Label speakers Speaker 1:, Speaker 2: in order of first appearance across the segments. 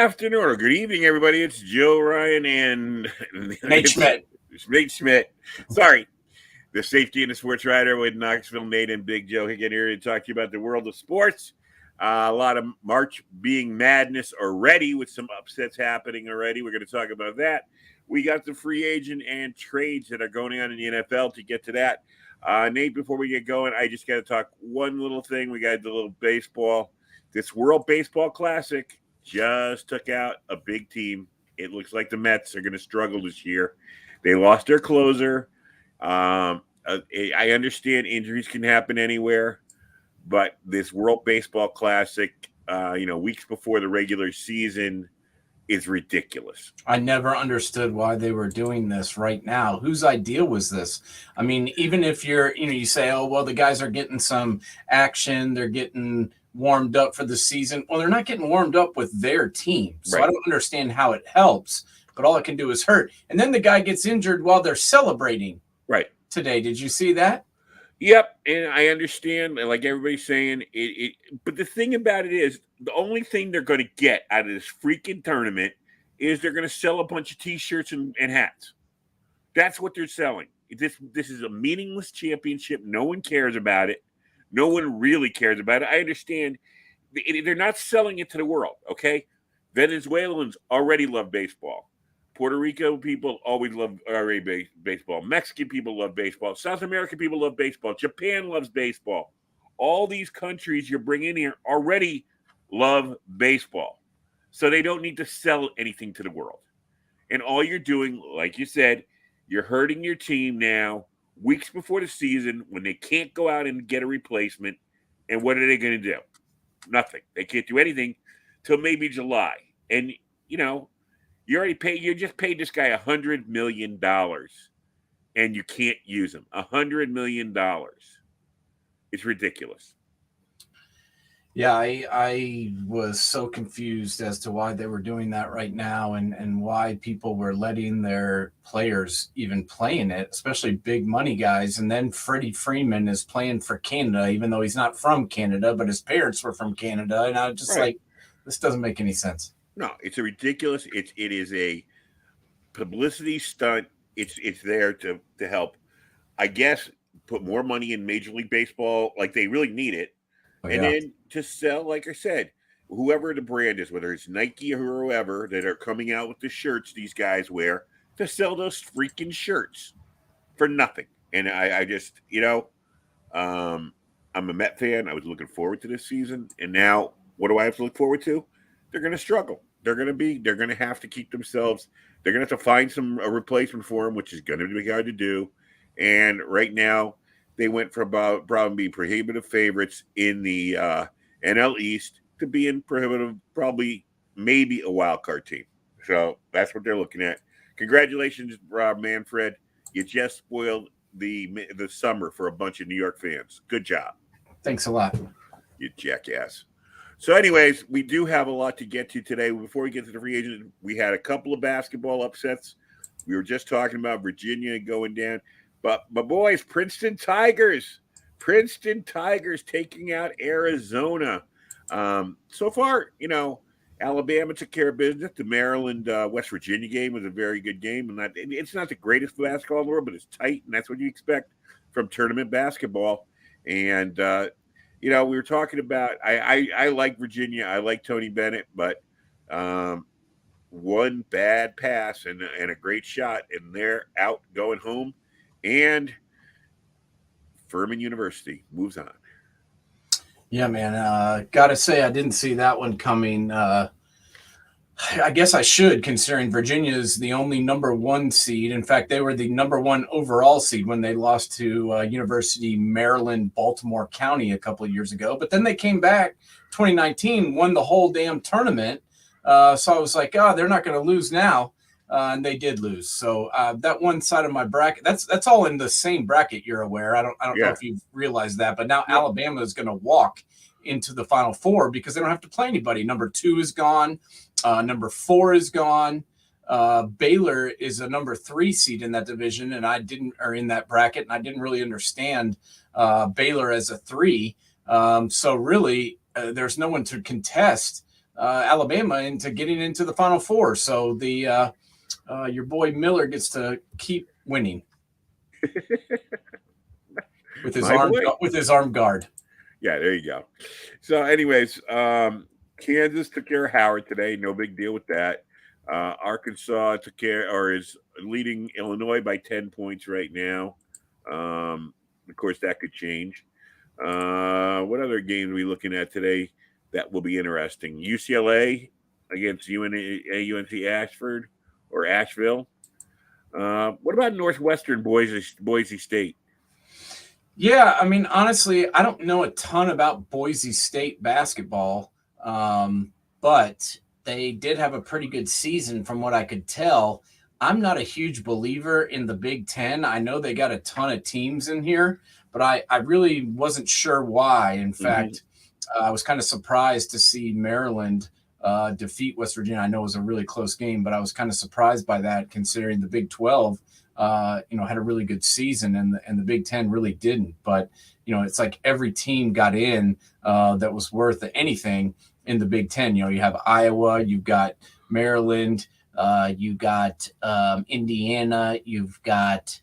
Speaker 1: afternoon or good evening, everybody. It's Joe Ryan and
Speaker 2: Nate Schmidt.
Speaker 1: Nate Schmidt. Sorry, the safety and the sports writer with Knoxville, Nate and Big Joe again here to talk to you about the world of sports. A lot of March being madness already with some upsets happening already. We're going to talk about that. We got the free agent and trades that are going on in the NFL to get to that. Nate, before we get going, I just got to talk one little thing. We got the little baseball. This World Baseball Classic just took out a big team. It looks like the Mets are going to struggle this year. They lost their closer. I understand injuries can happen anywhere, but this World Baseball Classic, weeks before the regular season is ridiculous.
Speaker 2: I never understood why they were doing this right now. Whose idea was this? I mean, even if you say, oh, well, the guys are getting some action, they're getting warmed up for the season. Well, they're not getting warmed up with their team. So right. I don't understand how it helps, but all it can do is hurt. And then the guy gets injured while they're celebrating
Speaker 1: right
Speaker 2: today. Did you see that?
Speaker 1: Yep, and I understand, like everybody's saying, but the thing about it is, the only thing they're going to get out of this freaking tournament is they're going to sell a bunch of T-shirts and hats. That's what they're selling. This is a meaningless championship. No one cares about it. No one really cares about it. I understand they're not selling it to the world, okay? Venezuelans already love baseball. Puerto Rico people always love baseball. Mexican people love baseball. South American people love baseball. Japan loves baseball. All these countries you're bringing here already love baseball. So they don't need to sell anything to the world. And all you're doing, like you said, you're hurting your team now weeks before the season when they can't go out and get a replacement. And what are they going to do? Nothing. They can't do anything till maybe July. And, you just paid this guy $100 million and you can't use him. $100 million. It's ridiculous.
Speaker 2: Yeah, I was so confused as to why they were doing that right now and why people were letting their players even play in it, especially big money guys. And then Freddie Freeman is playing for Canada, even though he's not from Canada, but his parents were from Canada. And I was just like, this doesn't make any sense.
Speaker 1: No, it's a ridiculous. It is a publicity stunt. It's there to help, I guess, put more money in Major League Baseball, like they really need it, and then to sell, like I said, whoever the brand is, whether it's Nike or whoever that are coming out with the shirts these guys wear, to sell those freaking shirts for nothing. And I just, I'm a Met fan. I was looking forward to this season, and now what do I have to look forward to? They're going to struggle. They're going to have to keep themselves. They're going to have to find a replacement for them, which is going to be hard to do. And right now, they went from probably being prohibitive favorites in the NL East to being prohibitive, probably maybe a wild card team. So that's what they're looking at. Congratulations, Rob Manfred. You just spoiled the summer for a bunch of New York fans. Good job.
Speaker 2: Thanks a lot.
Speaker 1: You jackass. So anyways, we do have a lot to get to today. Before we get to the free agent, we had a couple of basketball upsets. We were just talking about Virginia going down. But my boys, Princeton Tigers taking out Arizona. So far, Alabama took care of business. The Maryland West Virginia game was a very good game. And it's not the greatest basketball in the world, but it's tight. And that's what you expect from tournament basketball. And, we were talking about, I like Virginia. I like Tony Bennett, but one bad pass and a great shot, and they're out going home. And Furman University moves on.
Speaker 2: Yeah, man. Gotta say, I didn't see that one coming. I guess I should, considering Virginia is the only number one seed. In fact, they were the number one overall seed when they lost to University Maryland, Baltimore County a couple of years ago. But then they came back 2019, won the whole damn tournament. So I was like, they're not going to lose now. And they did lose. So that one side of my bracket, that's all in the same bracket, you're aware. I don't know if you've realized that. But now Alabama is going to walk into the Final Four because they don't have to play anybody. Number 2 is gone. Number 4 is gone. Baylor is a number 3 seed in that division, and in that bracket, and I didn't really understand Baylor as a 3. So really, there's no one to contest Alabama into getting into the Final Four. So the your boy Miller gets to keep winning with his
Speaker 1: My boy.
Speaker 2: arm guard.
Speaker 1: Yeah, there you go. So, anyways, Kansas took care of Howard today. No big deal with that. Arkansas took care, or is leading Illinois by 10 points right now. Of course, that could change. What other games are we looking at today that will be interesting? UCLA against UNC Ashford or Asheville. What about Northwestern Boise State?
Speaker 2: Yeah, I mean, honestly, I don't know a ton about Boise State basketball, but they did have a pretty good season from what I could tell. I'm not a huge believer in the Big Ten. I know they got a ton of teams in here, but I really wasn't sure why. In fact, I was kind of surprised to see Maryland defeat West Virginia. I know it was a really close game, but I was kind of surprised by that considering the Big 12 had a really good season and the Big Ten really didn't. But, it's like every team got in that was worth anything in the Big Ten. You have Iowa, you've got Maryland, you got Indiana, you've got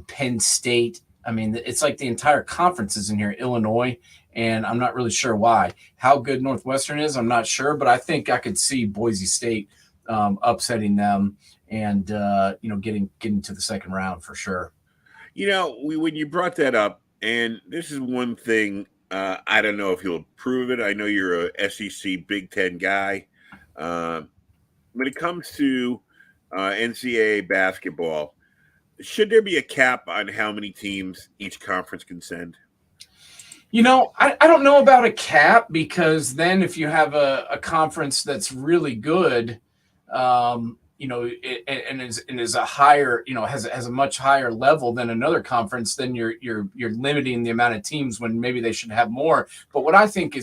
Speaker 2: Penn State. I mean, it's like the entire conference is in here, Illinois, and I'm not really sure why. How good Northwestern is, I'm not sure, but I think I could see Boise State upsetting them and getting to the second round for sure.
Speaker 1: When you brought that up, and this is one thing, I don't know if you'll approve it. I know you're a SEC Big Ten guy. When it comes to NCAA basketball, should there be a cap on how many teams each conference can send?
Speaker 2: I don't know about a cap, because then if you have a conference that's really good, and is a higher, has a much higher level than another conference, then you're limiting the amount of teams when maybe they should have more. But what I think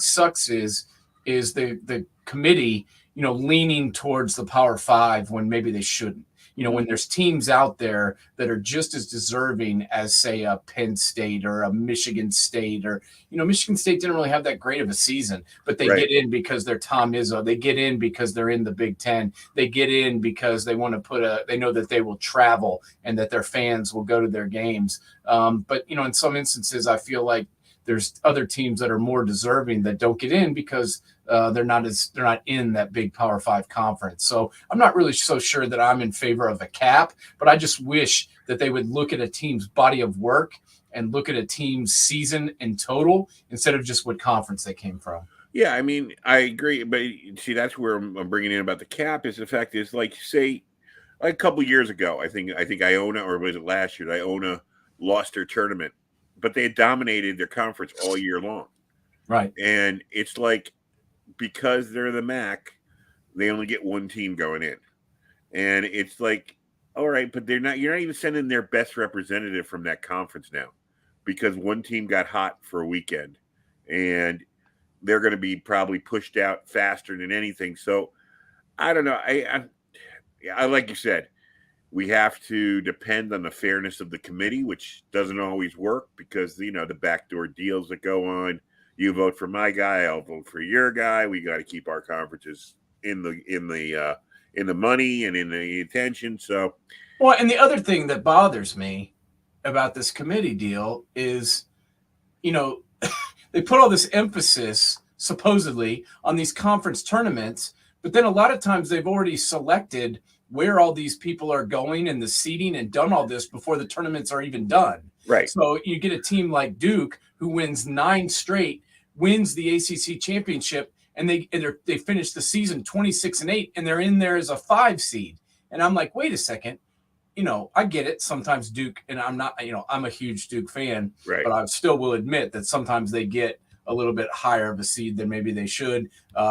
Speaker 2: sucks is the committee, leaning towards the Power Five when maybe they shouldn't. When there's teams out there that are just as deserving as, say, a Penn State or a Michigan State, or, Michigan State didn't really have that great of a season, but they get in because they're Tom Izzo. They get in because they're in the Big Ten. They get in because they want to they know that they will travel and that their fans will go to their games. But, in some instances, I feel like there's other teams that are more deserving that don't get in because they're not in that big Power Five conference. So I'm not really so sure that I'm in favor of a cap, but I just wish that they would look at a team's body of work and look at a team's season in total instead of just what conference they came from.
Speaker 1: Yeah, I mean, I agree, but see, that's where I'm bringing in about the cap. Is the fact is, like, say, like a couple years ago, I think Iona, or was it last year, Iona lost their tournament, but they had dominated their conference all year long.
Speaker 2: Right.
Speaker 1: And it's like, because they're the MAC, they only get one team going in. And it's like, all right, but you're not even sending their best representative from that conference now, because one team got hot for a weekend and they're going to be probably pushed out faster than anything. So I don't know. I like you said, we have to depend on the fairness of the committee, which doesn't always work because, the backdoor deals that go on. You vote for my guy, I'll vote for your guy. We got to keep our conferences in the money and in the attention. So,
Speaker 2: well, and the other thing that bothers me about this committee deal is, they put all this emphasis supposedly on these conference tournaments, but then a lot of times they've already selected where all these people are going and the seeding and done all this before the tournaments are even done.
Speaker 1: Right.
Speaker 2: So you get a team like Duke who wins 9 straight, wins the ACC championship, and they finish the season 26-8, and they're in there as a 5 seed. And I'm like, wait a second, I get it. Sometimes Duke, and I'm not, I'm a huge Duke fan,
Speaker 1: right,
Speaker 2: but I still will admit that sometimes they get a little bit higher of a seed than maybe they should,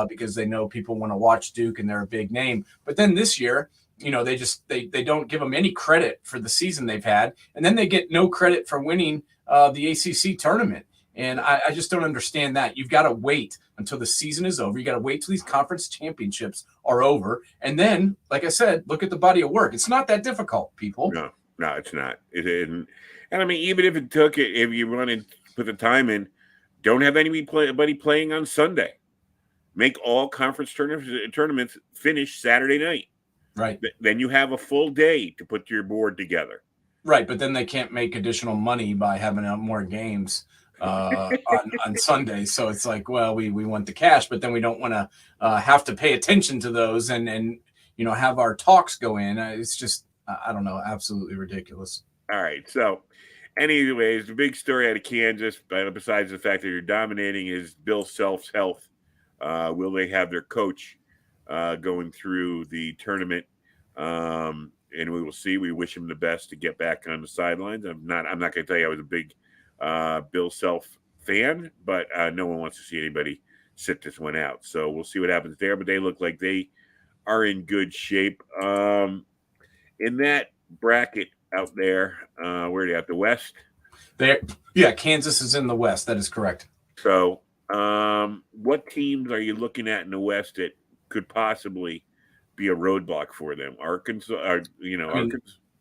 Speaker 2: because they know people want to watch Duke and they're a big name. But then this year, they don't give them any credit for the season they've had, and then they get no credit for winning the ACC tournament. And I just don't understand that. You've got to wait until the season is over. You got to wait till these conference championships are over. And then, like I said, look at the body of work. It's not that difficult, people.
Speaker 1: No, it's not. It isn't. And I mean, even if it took it, if you wanted to put the time in, don't have anybody playing on Sunday. make all conference tournaments finish Saturday night.
Speaker 2: Right.
Speaker 1: Then you have a full day to put your board together.
Speaker 2: Right, but then they can't make additional money by having more games on Sunday. So it's like, well, we want the cash, but then we don't want to have to pay attention to those and have our talks go in. It's just, I don't know, absolutely ridiculous.
Speaker 1: All right. So, anyways, the big story out of Kansas, besides the fact that you're dominating, is Bill Self's health. Will they have their coach going through the tournament? And we will see. We wish him the best to get back on the sidelines. I'm not going to tell you I was a big Bill Self fan, but no one wants to see anybody sit this one out. So we'll see what happens there. But they look like they are in good shape. In that bracket out there, where are they at? The West?
Speaker 2: Yeah, Kansas is in the West. That is correct.
Speaker 1: So what teams are you looking at in the West that could possibly be a roadblock for them? Arkansas,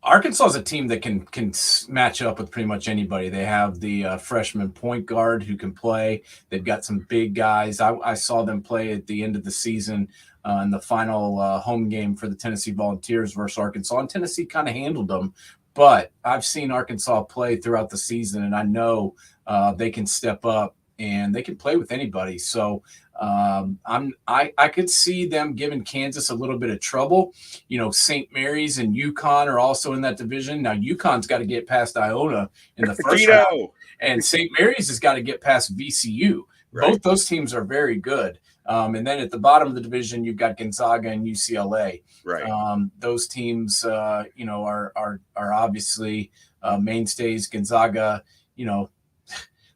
Speaker 2: Arkansas is a team that can match up with pretty much anybody. They have the freshman point guard who can play. They've got some big guys. I saw them play at the end of the season in the final home game for the Tennessee Volunteers versus Arkansas, and Tennessee kind of handled them. But I've seen Arkansas play throughout the season, and I know they can step up and they can play with anybody. So I could see them giving Kansas a little bit of trouble. St. Mary's and UConn are also in that division. Now UConn's got to get past Iona in the first round, and St. Mary's has got to get past VCU. Right. Both those teams are very good. And then at the bottom of the division, you've got Gonzaga and UCLA.
Speaker 1: Right.
Speaker 2: Those teams, are obviously mainstays. Gonzaga,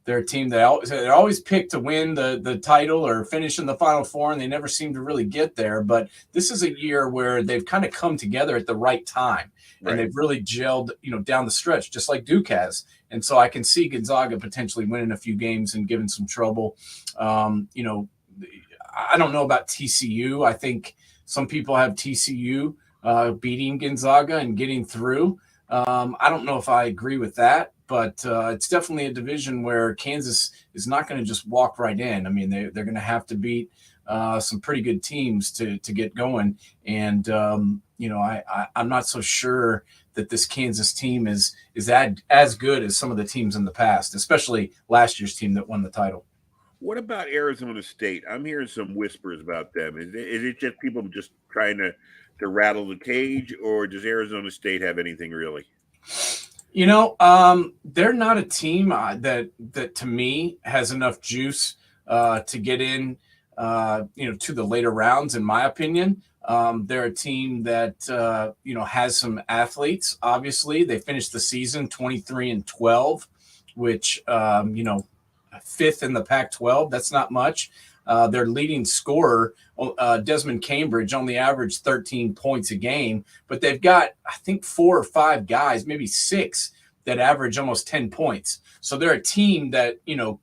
Speaker 2: they're a team that they're always picked to win the title or finish in the Final Four, and they never seem to really get there. But this is a year where they've kind of come together at the right time, and they've really gelled, down the stretch, just like Duke has. And so I can see Gonzaga potentially winning a few games and giving some trouble. I don't know about TCU. I think some people have TCU beating Gonzaga and getting through. I don't know if I agree with that, but it's definitely a division where Kansas is not going to just walk right in. I mean, they're going to have to beat some pretty good teams to get going. And, I'm not so sure that this Kansas team is as good as some of the teams in the past, especially last year's team that won the title.
Speaker 1: What about Arizona State? I'm hearing some whispers about them. Is it just people just trying to rattle the cage, or does Arizona State have anything really?
Speaker 2: They're not a team that to me has enough juice to get in, to the later rounds, in my opinion. They're a team that, has some athletes. Obviously, they finished the season 23-12, which, fifth in the Pac-12. That's not much. Their leading scorer, Desmond Cambridge, only averaged 13 points a game, but they've got, I think, 4 or 5 guys, maybe 6, that average almost 10 points. So they're a team that,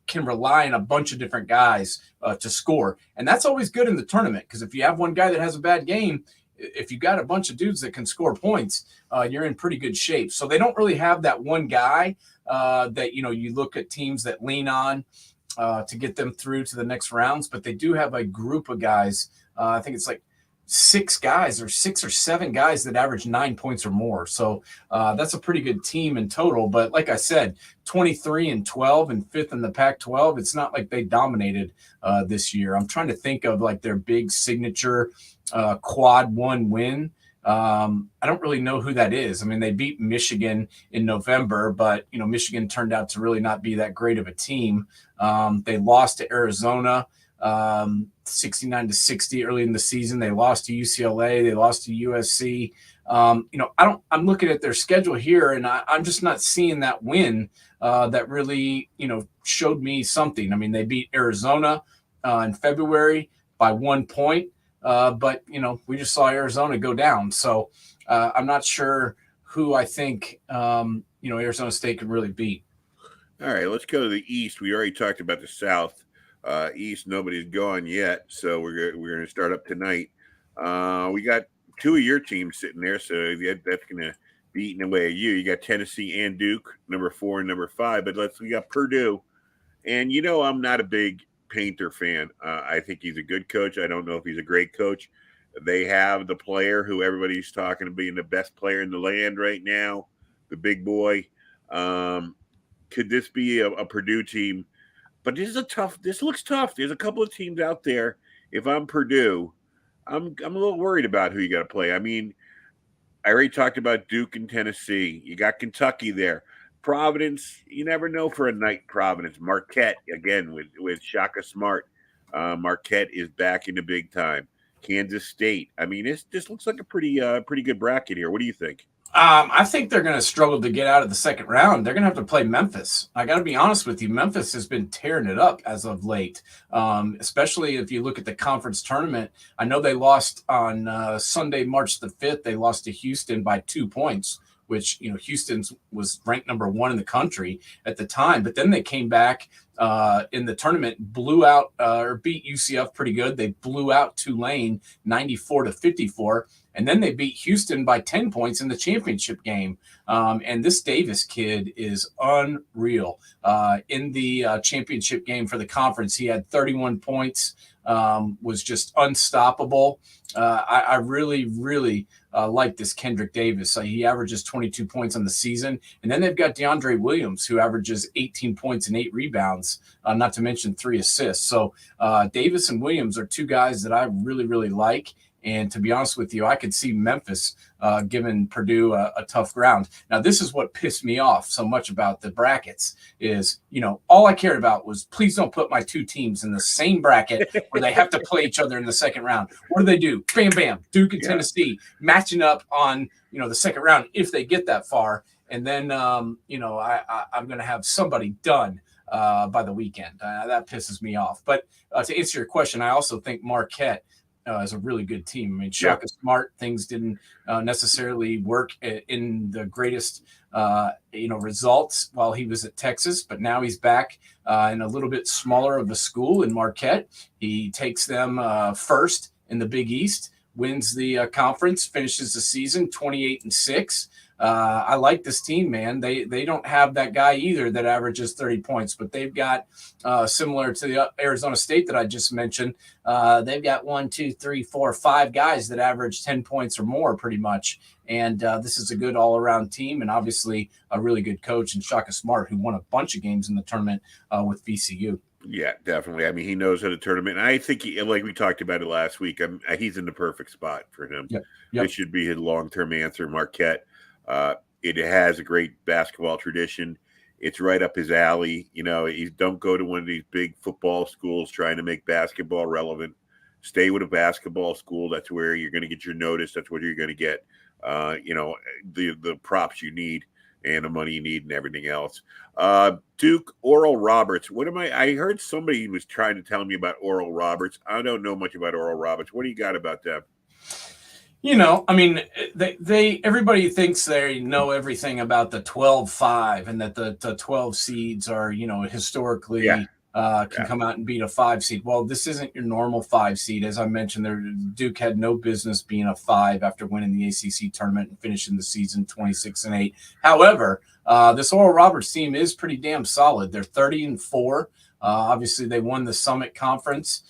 Speaker 2: can rely on a bunch of different guys to score. And that's always good in the tournament, because if you have one guy that has a bad game, if you got a bunch of dudes that can score points, you're in pretty good shape. So they don't really have that one guy that, you look at teams that lean on to get them through to the next rounds, but they do have a group of guys. I think it's like 6 or 7 guys that average 9 points or more. So that's a pretty good team in total. But like I said, 23-12 and 5th in the Pac-12. It's not like they dominated this year. I'm trying to think of like their big signature quad 1 win. I don't really know who that is. I mean, they beat Michigan in November, but Michigan turned out to really not be that great of a team. They lost to Arizona 69-60 early in the season. They lost to UCLA. They lost to USC. I'm looking at their schedule here, and I'm just not seeing that win that really, showed me something. I mean, they beat Arizona in February by 1 point. But, we just saw Arizona go down. So I'm not sure who I think, Arizona State could really beat.
Speaker 1: All right, let's go to the East. We already talked about the South. East, nobody's gone yet. So we're going to start up tonight. We got 2 of your teams sitting there. So that's going to be eating away at you. You got Tennessee and Duke, number 4 and number 5. But we got Purdue. And, I'm not a big Painter fan. I think he's a good coach. I don't know if he's a great coach. They have the player who everybody's talking about being the best player in the land right now, the big boy. Could this be a Purdue team? But this is a tough. This looks tough. There's a couple of teams out there. If I'm Purdue, I'm a little worried about who you got to play. I mean, I already talked about Duke and Tennessee. You got Kentucky there. Providence, you never know for a night. Providence, Marquette again with Shaka Smart. Marquette is back in the big time. Kansas State. I mean, this looks like a pretty good bracket here. What do you think?
Speaker 2: I think they're going to struggle to get out of the second round. They're going to have to play Memphis. I got to be honest with you. Memphis has been tearing it up as of late, especially if you look at the conference tournament. I know they lost on Sunday, March the 5th. They lost to Houston by 2 points, which, Houston was ranked number 1 in the country at the time. But then they came back in the tournament, blew out or beat UCF pretty good. They blew out Tulane 94-54. And then they beat Houston by 10 points in the championship game. And this Davis kid is unreal. In the championship game for the conference, he had 31 points, was just unstoppable. I really, really like this Kendrick Davis. He averages 22 points on the season. And then they've got DeAndre Williams, who averages 18 points and 8 rebounds, not to mention 3 assists. So Davis and Williams are 2 guys that I really, really like. And to be honest with you, I could see Memphis giving Purdue a tough ground. Now, this is what pissed me off so much about the brackets is, all I cared about was please don't put my 2 teams in the same bracket where they have to play each other in the second round. What do? Bam, bam, Duke and Tennessee matching up on, the second round if they get that far. And then, I'm going to have somebody done by the weekend. That pisses me off. But to answer your question, I also think Marquette is a really good team. I mean, Shaka Smart, things didn't necessarily work in the greatest, results while he was at Texas, but now he's back in a little bit smaller of a school in Marquette. He takes them first in the Big East, wins the conference, finishes the season 28-6. I like this team, man. They don't have that guy either that averages 30 points, but they've got similar to the Arizona State that I just mentioned. They've got 1, 2, 3, 4, 5 guys that average 10 points or more pretty much. And this is a good all-around team and obviously a really good coach in Shaka Smart, who won a bunch of games in the tournament with VCU.
Speaker 1: Yeah, definitely. I mean, he knows how to tournament. And I think, like we talked about it last week, he's in the perfect spot for him.
Speaker 2: Yep.
Speaker 1: This should be his long-term answer, Marquette. It has a great basketball tradition. It's right up his alley. You don't go to one of these big football schools trying to make basketball relevant. Stay with a basketball school. That's where you're going to get your notice. That's what you're going to get, the props you need and the money you need and everything else. Duke, Oral Roberts. I heard somebody was trying to tell me about Oral Roberts. I don't know much about Oral Roberts. What do you got about them?
Speaker 2: Everybody thinks they know everything about the 12-5 and that the 12 seeds are, historically can come out and beat a 5 seed. Well, this isn't your normal 5 seed. As I mentioned, Duke had no business being a 5 after winning the ACC tournament and finishing the season 26-8. However, this Oral Roberts team is pretty damn solid. They're 30-4. Obviously, they won the Summit Conference.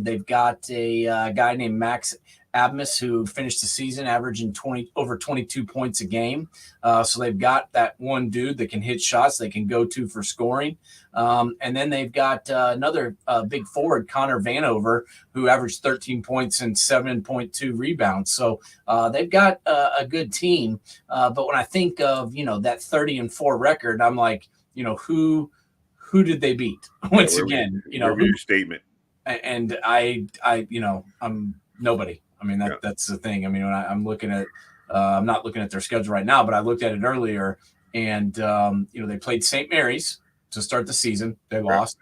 Speaker 2: They've got a guy named Max Abmas, who finished the season averaging over 22 points a game. So they've got that one dude that can hit shots they can go to for scoring. And then they've got another big forward, Connor Vanover, who averaged 13 points and 7.2 rebounds. So they've got a good team. But when I think of, that 30-4 record, I'm like, who did they beat? Once again,
Speaker 1: your statement.
Speaker 2: And I'm nobody. I mean, that's the thing. I mean, when I'm looking at, I'm not looking at their schedule right now, but I looked at it earlier, and they played St. Mary's to start the season. They lost.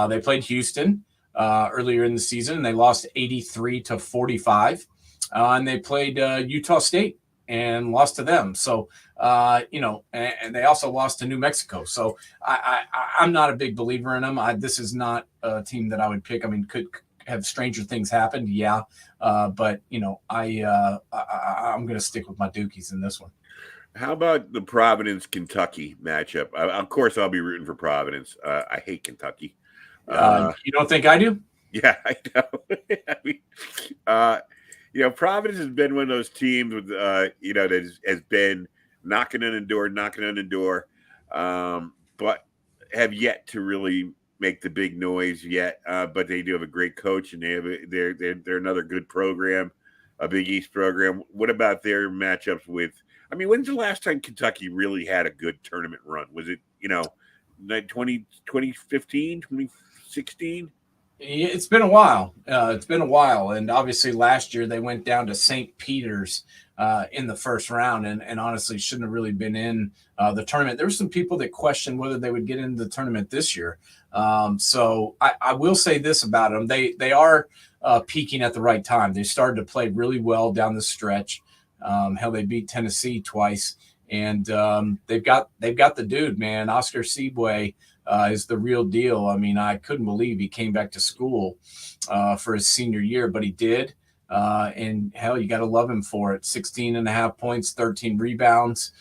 Speaker 2: They played Houston earlier in the season, and they lost 83-45. And they played Utah State and lost to them. So, and they also lost to New Mexico. So I'm not a big believer in them. This is not a team that I would pick. I mean, could have stranger things happened? Yeah. But I'm going to stick with my Dukies in this one.
Speaker 1: How about the Providence-Kentucky matchup? Of course, I'll be rooting for Providence. I hate Kentucky.
Speaker 2: You don't think I do?
Speaker 1: Yeah, I know. I mean, Providence has been one of those teams with, that has been knocking on the door, but have yet to really make the big noise yet. But they do have a great coach, and they're another good program, a Big East program. What about their matchups with? I mean, when's the last time Kentucky really had a good tournament run? Was it 2015, 2016?
Speaker 2: It's been a while. And obviously last year they went down to St. Peter's in the first round, and honestly shouldn't have really been in the tournament. There were some people that questioned whether they would get into the tournament this year. So I will say this about them: they are peaking at the right time. They started to play really well down the stretch. Hell, they beat Tennessee twice, and they've got the dude, man, Oscar Tshiebwe. Is the real deal. I mean, I couldn't believe he came back to school for his senior year, but he did. And hell, you got to love him for it. 16 and a half points, 13 rebounds.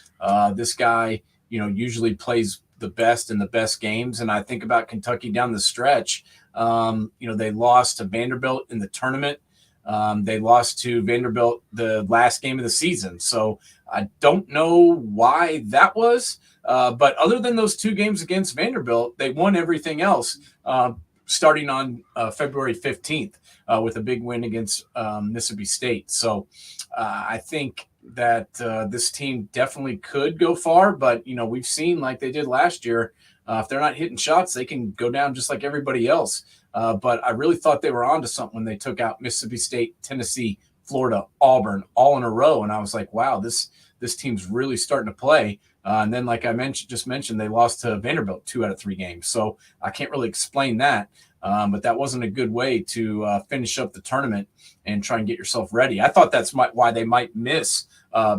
Speaker 2: This guy, usually plays the best in the best games. And I think about Kentucky down the stretch. They lost to Vanderbilt in the tournament. They lost to Vanderbilt the last game of the season. So I don't know why that was. But other than those two games against Vanderbilt, they won everything else starting on February 15th with a big win against Mississippi State. So I think that this team definitely could go far. But, we've seen like they did last year, if they're not hitting shots, they can go down just like everybody else. But I really thought they were onto something when they took out Mississippi State, Tennessee, Florida, Auburn, all in a row. And I was like, wow, this team's really starting to play. And then, like I just mentioned, they lost to Vanderbilt 2 out of 3 games. So I can't really explain that. But that wasn't a good way to finish up the tournament and try and get yourself ready. I thought that's why they might miss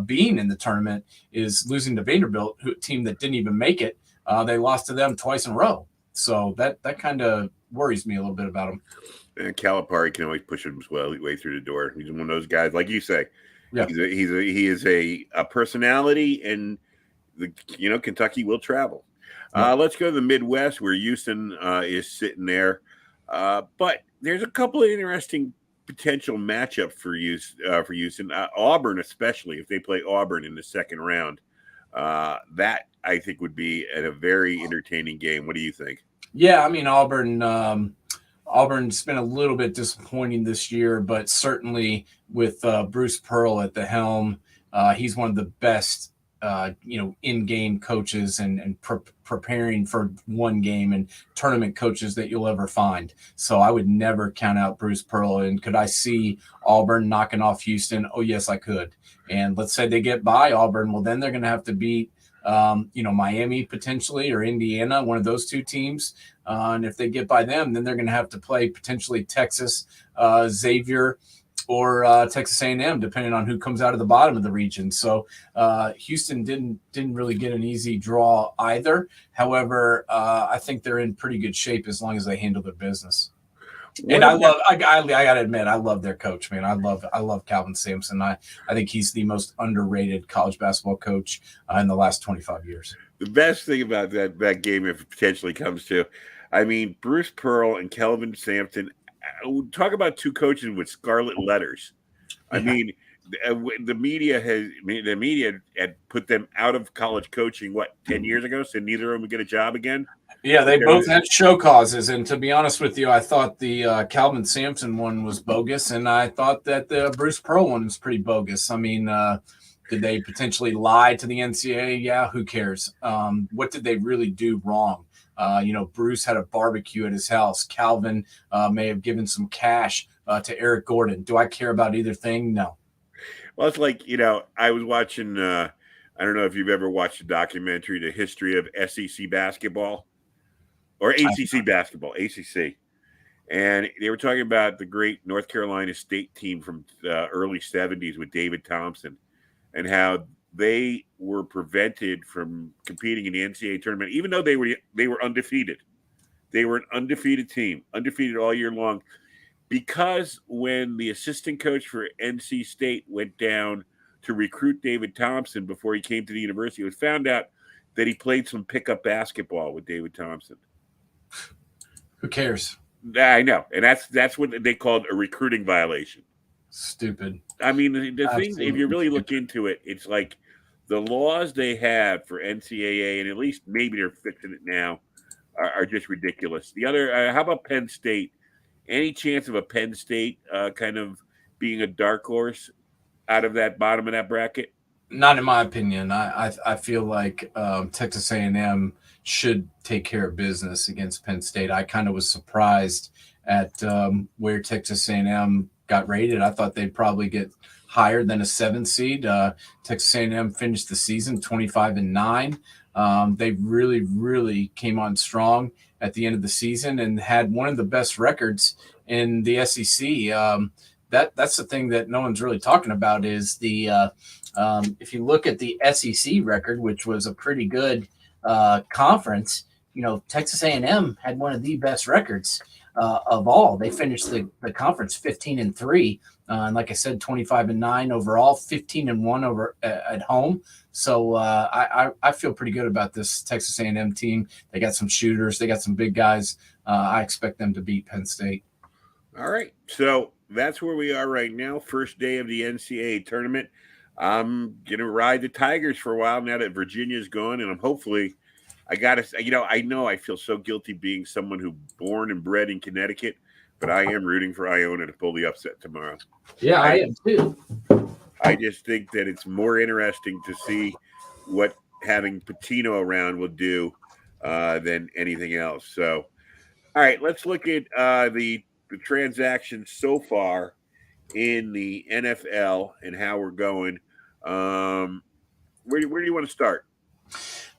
Speaker 2: being in the tournament, is losing to Vanderbilt, a team that didn't even make it. They lost to them twice in a row. So that kind of worries me a little bit about them.
Speaker 1: And Calipari can always push his way through the door. He's one of those guys, like you say. Yeah. He is a personality, and Kentucky will travel. Yeah. Let's go to the Midwest, where Houston is sitting there. But there's a couple of interesting potential matchups for Houston. Auburn, especially if they play Auburn in the second round, that I think would be a very entertaining game. What do you think?
Speaker 2: Yeah, I mean, Auburn's been a little bit disappointing this year, but certainly with Bruce Pearl at the helm, he's one of the best, in-game coaches and preparing for one game and tournament coaches that you'll ever find. So I would never count out Bruce Pearl. And could I see Auburn knocking off Houston? Oh, yes, I could. And let's say they get by Auburn. Well, then they're going to have to beat Miami potentially, or Indiana, one of those two teams. And if they get by them, then they're going to have to play potentially Texas, Xavier, or Texas A&M, depending on who comes out of the bottom of the region. So Houston didn't really get an easy draw either. However, I think they're in pretty good shape as long as they handle their business. And I gotta admit, I love their coach, man. I love Calvin Sampson. I think he's the most underrated college basketball coach in the last 25 years.
Speaker 1: The best thing about that game, if it potentially comes to, I mean, Bruce Pearl and Calvin Sampson, talk about two coaches with scarlet letters. I mean, the media had put them out of college coaching 10 years ago, so neither of them would get a job again.
Speaker 2: Yeah, they both had show causes, and to be honest with you, I thought the Calvin Sampson one was bogus, and I thought that the Bruce Pearl one was pretty bogus. I mean, did they potentially lie to the NCAA? Yeah, who cares? What did they really do wrong? Bruce had a barbecue at his house. Calvin may have given some cash to Eric Gordon. Do I care about either thing? No.
Speaker 1: Well, it's like, I was watching, I don't know if you've ever watched a documentary, The History of SEC Basketball. Or ACC basketball, ACC. And they were talking about the great North Carolina State team from the early 70s with David Thompson, and how they were prevented from competing in the NCAA tournament, even though they were undefeated. They were an undefeated team, undefeated all year long, because when the assistant coach for NC State went down to recruit David Thompson before he came to the university, it was found out that he played some pickup basketball with David Thompson.
Speaker 2: Who cares?
Speaker 1: I know, and that's what they called a recruiting violation.
Speaker 2: Stupid.
Speaker 1: I mean, the thing, if you
Speaker 2: Absolutely
Speaker 1: really look
Speaker 2: stupid.
Speaker 1: into it, it's like the laws they have for NCAA, and at least maybe they're fixing it now, are just ridiculous. The other, how about Penn State? Any chance of a Penn State kind of being a dark horse out of that bottom of that bracket?
Speaker 2: Not in my opinion. I feel like Texas A&M should take care of business against Penn State. I kind of was surprised at where Texas A&M got rated. I thought they'd probably get higher than a 7 seed. Texas A&M finished the season 25-9. They really came on strong at the end of the season and had one of the best records in the SEC. That's the thing that no one's really talking about is the if you look at the SEC record, which was a pretty good conference, Texas A&M had one of the best records of all. They finished the conference 15-3, and like I said, 25-9 overall, 15-1 over at home. So I feel pretty good about this Texas A&M team. They got some shooters, they got some big guys. I expect them to beat Penn State.
Speaker 1: All right, so that's where we are right now. First day of the NCAA tournament. I'm gonna ride the Tigers for a while now that Virginia's gone, and I'm hopefully. I gotta, I know I feel so guilty being someone who born and bred in Connecticut, but I am rooting for Iona to pull the upset tomorrow.
Speaker 2: Yeah, I am too.
Speaker 1: I just think that it's more interesting to see what having Patino around will do than anything else. So, all right, let's look at the transactions so far in the NFL and how we're going. Where do you want to start?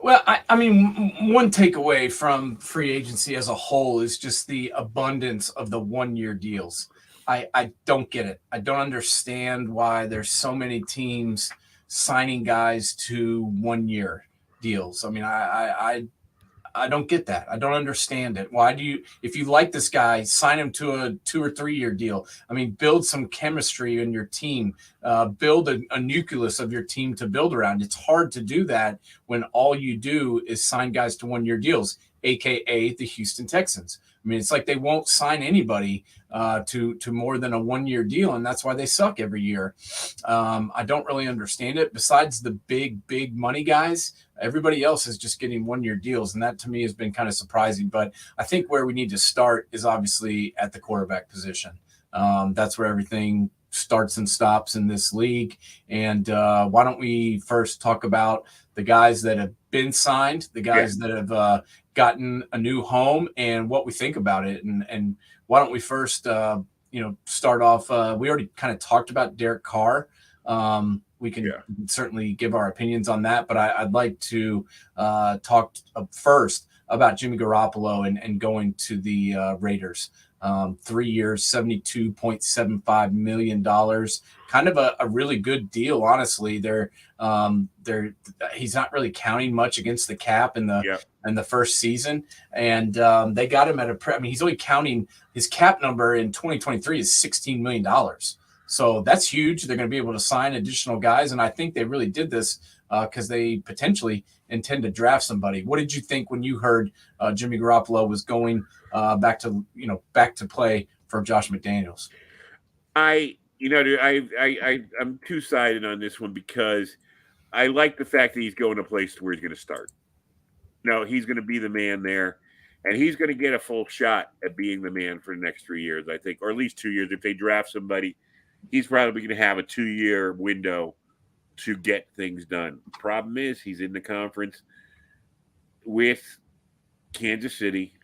Speaker 2: Well, I mean, one takeaway from free agency as a whole is just the abundance of the 1-year deals. I don't get it. I don't understand why there's so many teams signing guys to 1-year deals. I mean, I don't get that. I don't understand it. Why do you, if you like this guy, sign him to a 2 or 3 year deal? I mean, build some chemistry in your team, build a nucleus of your team to build around. It's hard to do that when all you do is sign guys to 1-year deals, AKA the Houston Texans. I mean, it's like they won't sign anybody to more than a 1-year deal, and that's why they suck every year. I don't really understand it. Besides the big money guys, everybody else is just getting 1-year deals, and that to me has been kind of surprising. But I think where we need to start is obviously at the quarterback position. That's where everything starts and stops in this league. And why don't we first talk about the guys that have been signed, the guys that have gotten a new home, and what we think about it. And why don't we first, start off? We already kind of talked about Derek Carr. We can certainly give our opinions on that, but I'd like to talk first about Jimmy Garoppolo and going to the Raiders. 3 years, $72.75 million. Kind of a really good deal, honestly. He's not really counting much against the cap in the first season, and they got him at he's only counting his cap number in 2023 is $16 million. So that's huge. They're going to be able to sign additional guys, and I think they really did this because they potentially intend to draft somebody. What did you think when you heard Jimmy Garoppolo was going back to play for Josh McDaniels?
Speaker 1: I'm two-sided on this one because I like the fact that he's going to a place where he's going to start. No, he's going to be the man there, and he's going to get a full shot at being the man for the next 3 years, I think, or at least 2 years. If they draft somebody, he's probably going to have a 2-year window to get things done. Problem is, he's in the conference with Kansas City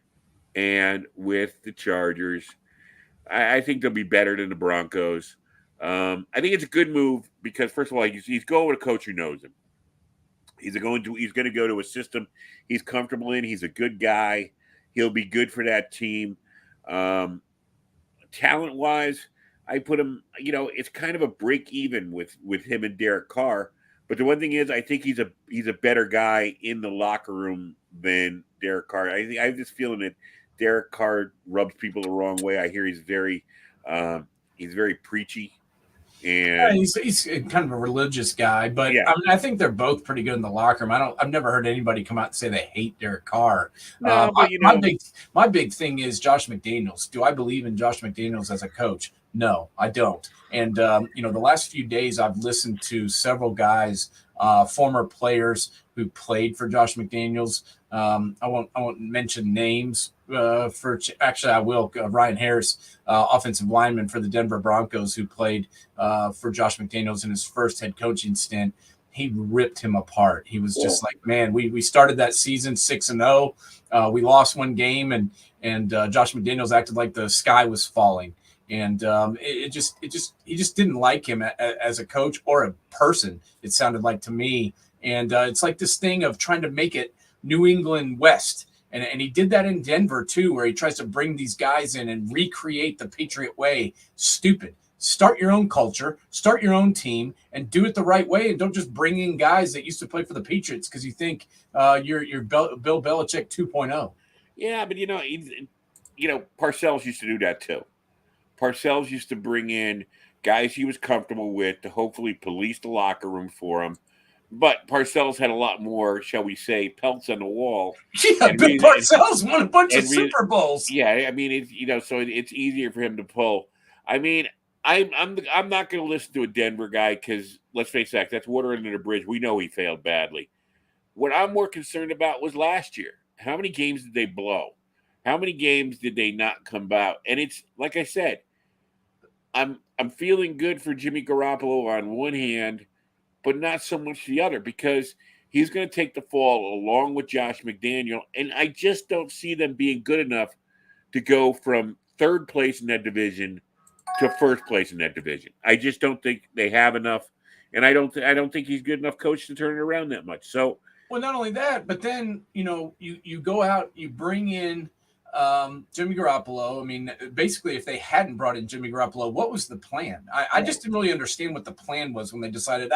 Speaker 1: and with the Chargers. I think they'll be better than the Broncos. I think it's a good move because, first of all, he's going with a coach who knows him. He's going to go to a system he's comfortable in. He's a good guy. He'll be good for that team. Talent-wise, I put him, it's kind of a break even with him and Derek Carr. But the one thing is, I think he's a better guy in the locker room than Derek Carr. I have this feeling that Derek Carr rubs people the wrong way. I hear he's very preachy. And
Speaker 2: He's kind of a religious guy, but
Speaker 1: yeah,
Speaker 2: I mean, I think they're both pretty good in the locker room. I've never heard anybody come out and say they hate Derek Carr.
Speaker 1: no, but
Speaker 2: My big thing is Josh McDaniels. Do I believe in Josh McDaniels as a coach? No, I don't. And the last few days I've listened to several guys, former players who played for Josh McDaniels. I won't mention names. Actually, I will. Ryan Harris, offensive lineman for the Denver Broncos, who played for Josh McDaniels in his first head coaching stint. He ripped him apart. He was just like, man, we started that season 6-0. We lost one game, and Josh McDaniels acted like the sky was falling. And he just didn't like him as a coach or a person. It sounded like to me. And it's like this thing of trying to make it New England West. And he did that in Denver, too, where he tries to bring these guys in and recreate the Patriot way. Stupid. Start your own culture, start your own team, and do it the right way. And don't just bring in guys that used to play for the Patriots because you think you're Bill Belichick 2.0.
Speaker 1: yeah, but Parcells used to do that too. Parcells used to bring in guys he was comfortable with to hopefully police the locker room for him. But Parcells had a lot more, shall we say, pelts on the wall.
Speaker 2: Yeah, Bill Parcells won a bunch of Super Bowls.
Speaker 1: Yeah, I mean, so it's easier for him to pull. I mean, I'm not going to listen to a Denver guy because let's face it, that's water under the bridge. We know he failed badly. What I'm more concerned about was last year. How many games did they blow? How many games did they not come out? And it's like I said, I'm feeling good for Jimmy Garoppolo on one hand, but not so much the other because he's going to take the fall along with Josh McDaniel, and I just don't see them being good enough to go from third place in that division to first place in that division. I just don't think they have enough, and I don't think he's good enough coach to turn it around that much. So,
Speaker 2: well, not only that, but then you go out, you bring in Jimmy Garoppolo. I mean, basically, if they hadn't brought in Jimmy Garoppolo, what was the plan? I just didn't really understand what the plan was when they decided,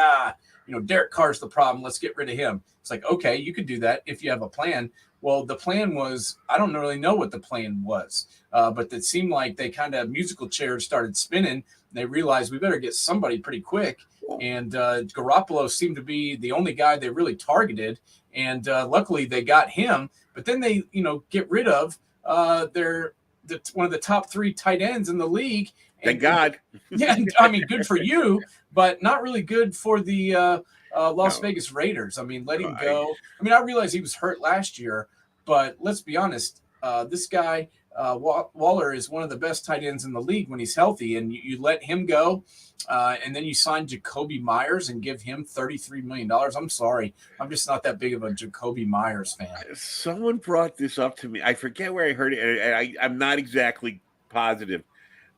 Speaker 2: Derek Carr's the problem. Let's get rid of him. It's like, okay, you could do that if you have a plan. Well, the plan was, I don't really know what the plan was, but it seemed like they kind of musical chairs started spinning. They realized we better get somebody pretty quick. And Garoppolo seemed to be the only guy they really targeted. And luckily they got him. But then they, get rid of one of the top 3 tight ends in the league.
Speaker 1: Thank God.
Speaker 2: Yeah, I mean, good for you, but not really good for the Las Vegas Raiders. I mean, let him go. I mean, I realize he was hurt last year, but let's be honest. This guy, Waller, is one of the best tight ends in the league when he's healthy, and you let him go, and then you sign Jacoby Myers and give him $33 million. I'm sorry. I'm just not that big of a Jacoby Myers fan.
Speaker 1: Someone brought this up to me. I forget where I heard it, and I'm not exactly positive,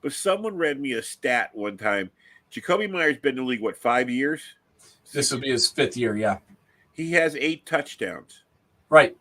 Speaker 1: but someone read me a stat one time. Jacoby Myers been in the league, 5 years?
Speaker 2: This will be his 5th year, yeah.
Speaker 1: He has 8 touchdowns.
Speaker 2: Right.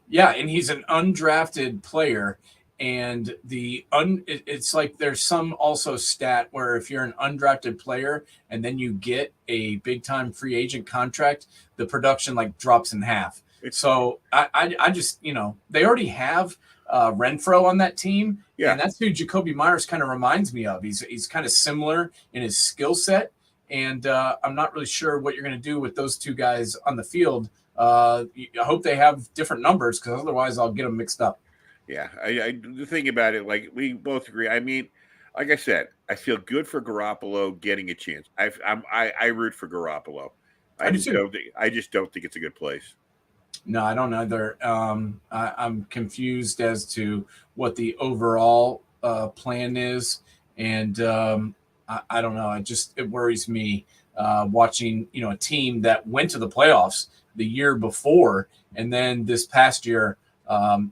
Speaker 2: Yeah, and he's an undrafted player, and it's like there's some also stat where if you're an undrafted player and then you get a big-time free agent contract, the production drops in half. So I just, they already have Renfro on that team, and that's who Jacoby Myers kind of reminds me of. He's kind of similar in his skill set, and I'm not really sure what you're going to do with those two guys on the field. I hope they have different numbers because otherwise I'll get them mixed up.
Speaker 1: Yeah, the thing about it, we both agree. I mean, like I said, I feel good for Garoppolo getting a chance. I root for Garoppolo. I just don't think it's a good place.
Speaker 2: No, I don't either. I'm confused as to what the overall plan is, and I don't know. It worries me watching a team that went to the playoffs the year before, and then this past year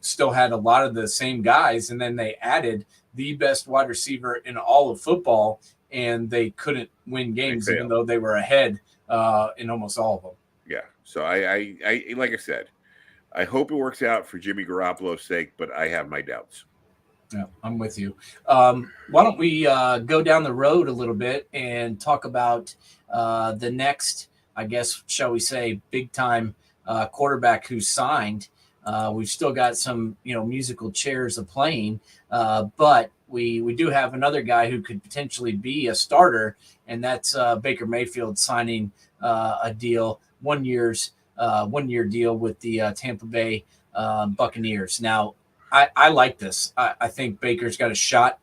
Speaker 2: still had a lot of the same guys, and then they added the best wide receiver in all of football, and they couldn't win games even though they were ahead in almost all of them.
Speaker 1: Yeah. So I like I said, I hope it works out for Jimmy Garoppolo's sake, but I have my doubts.
Speaker 2: Yeah, I'm with you. Why don't we go down the road a little bit and talk about the next, I guess, shall we say, big time quarterback who signed. We've still got some, musical chairs of playing, but we do have another guy who could potentially be a starter, and that's Baker Mayfield signing a deal, 1 year deal with the Tampa Bay Buccaneers. Now, I like this. I think Baker's got a shot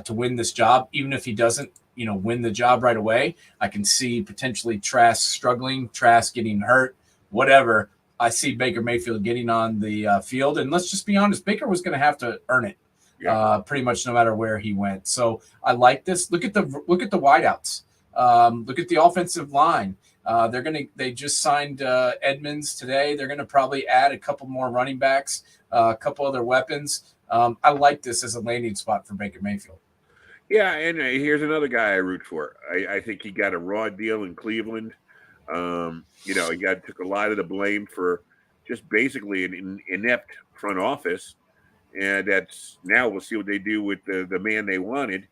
Speaker 2: to win this job, even if he doesn't, win the job right away. I can see potentially Trask struggling, Trask getting hurt, whatever. I see Baker Mayfield getting on the field, and let's just be honest, Baker was going to have to earn it, pretty much no matter where he went. So I like this. Look at the wideouts. Look at the offensive line. They just signed Edmonds today. They're gonna probably add a couple more running backs, a couple other weapons. I like this as a landing spot for Baker Mayfield.
Speaker 1: Yeah, and here's another guy I root for. I think he got a raw deal in Cleveland. He took a lot of the blame for just basically an inept front office, and that's now we'll see what they do with the man they wanted.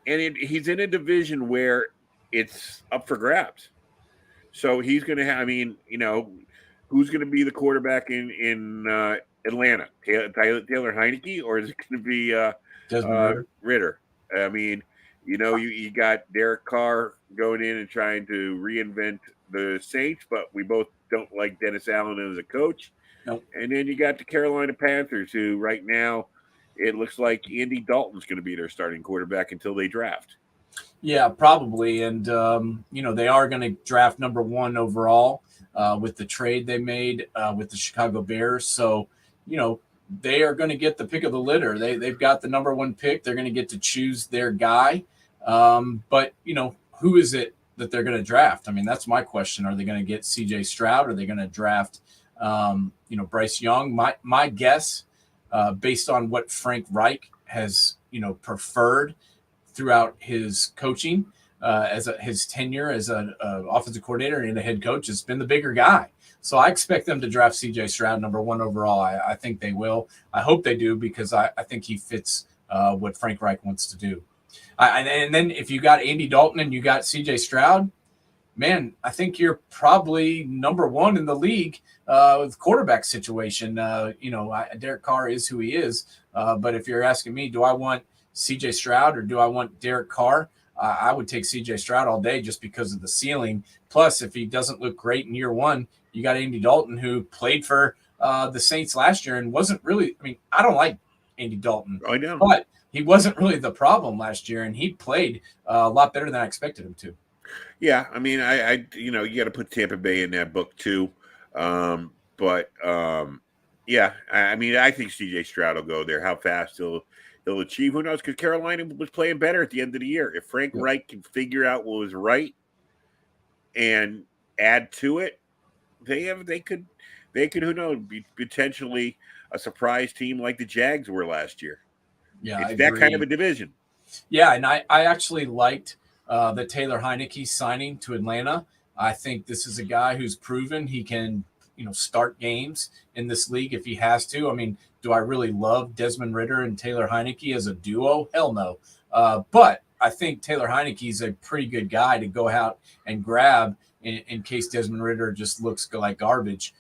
Speaker 1: He's in a division where it's up for grabs. So he's going to have, who's going to be the quarterback in Atlanta? Taylor Heineke, or is it going to be
Speaker 2: Desmond
Speaker 1: Ritter? You got Derek Carr going in and trying to reinvent the Saints, but we both don't like Dennis Allen as a coach.
Speaker 2: Nope.
Speaker 1: And then you got the Carolina Panthers, who right now it looks like Andy Dalton's going to be their starting quarterback until they draft.
Speaker 2: Yeah, probably. And, they are going to draft number 1 overall with the trade they made with the Chicago Bears. So, they are going to get the pick of the litter. They've got the number 1 pick. They're going to get to choose their guy. But, who is it that they're going to draft? I mean, that's my question. Are they going to get CJ Stroud? Are they going to draft, Bryce Young? My guess, based on what Frank Reich has, preferred throughout his coaching, his tenure as an offensive coordinator and a head coach, has been the bigger guy. So I expect them to draft CJ Stroud number 1 overall. I think they will. I hope they do, because I think he fits what Frank Reich wants to do. And then if you got Andy Dalton and you got CJ Stroud, man, I think you're probably number 1 in the league with quarterback situation. Derek Carr is who he is. But if you're asking me, do I want CJ Stroud or do I want Derek Carr? I would take CJ Stroud all day just because of the ceiling. Plus, if he doesn't look great in year 1, you got Andy Dalton, who played for the Saints last year and wasn't really – I don't like Andy Dalton.
Speaker 1: I know.
Speaker 2: But he wasn't really the problem last year, and he played a lot better than I expected him to.
Speaker 1: Yeah, you got to put Tampa Bay in that book too. I think CJ Stroud will go there. How fast he'll achieve, who knows? Because Carolina was playing better at the end of the year. If Frank Reich can figure out what was right and add to it, they could who knows, be potentially a surprise team like the Jags were last year.
Speaker 2: Yeah,
Speaker 1: it's that kind of a division.
Speaker 2: Yeah, and I actually liked the Taylor Heineke signing to Atlanta. I think this is a guy who's proven he can, start games in this league if he has to. I mean, do I really love Desmond Ritter and Taylor Heineke as a duo? Hell no. But I think Taylor Heineke is a pretty good guy to go out and grab in case Desmond Ritter just looks like garbage.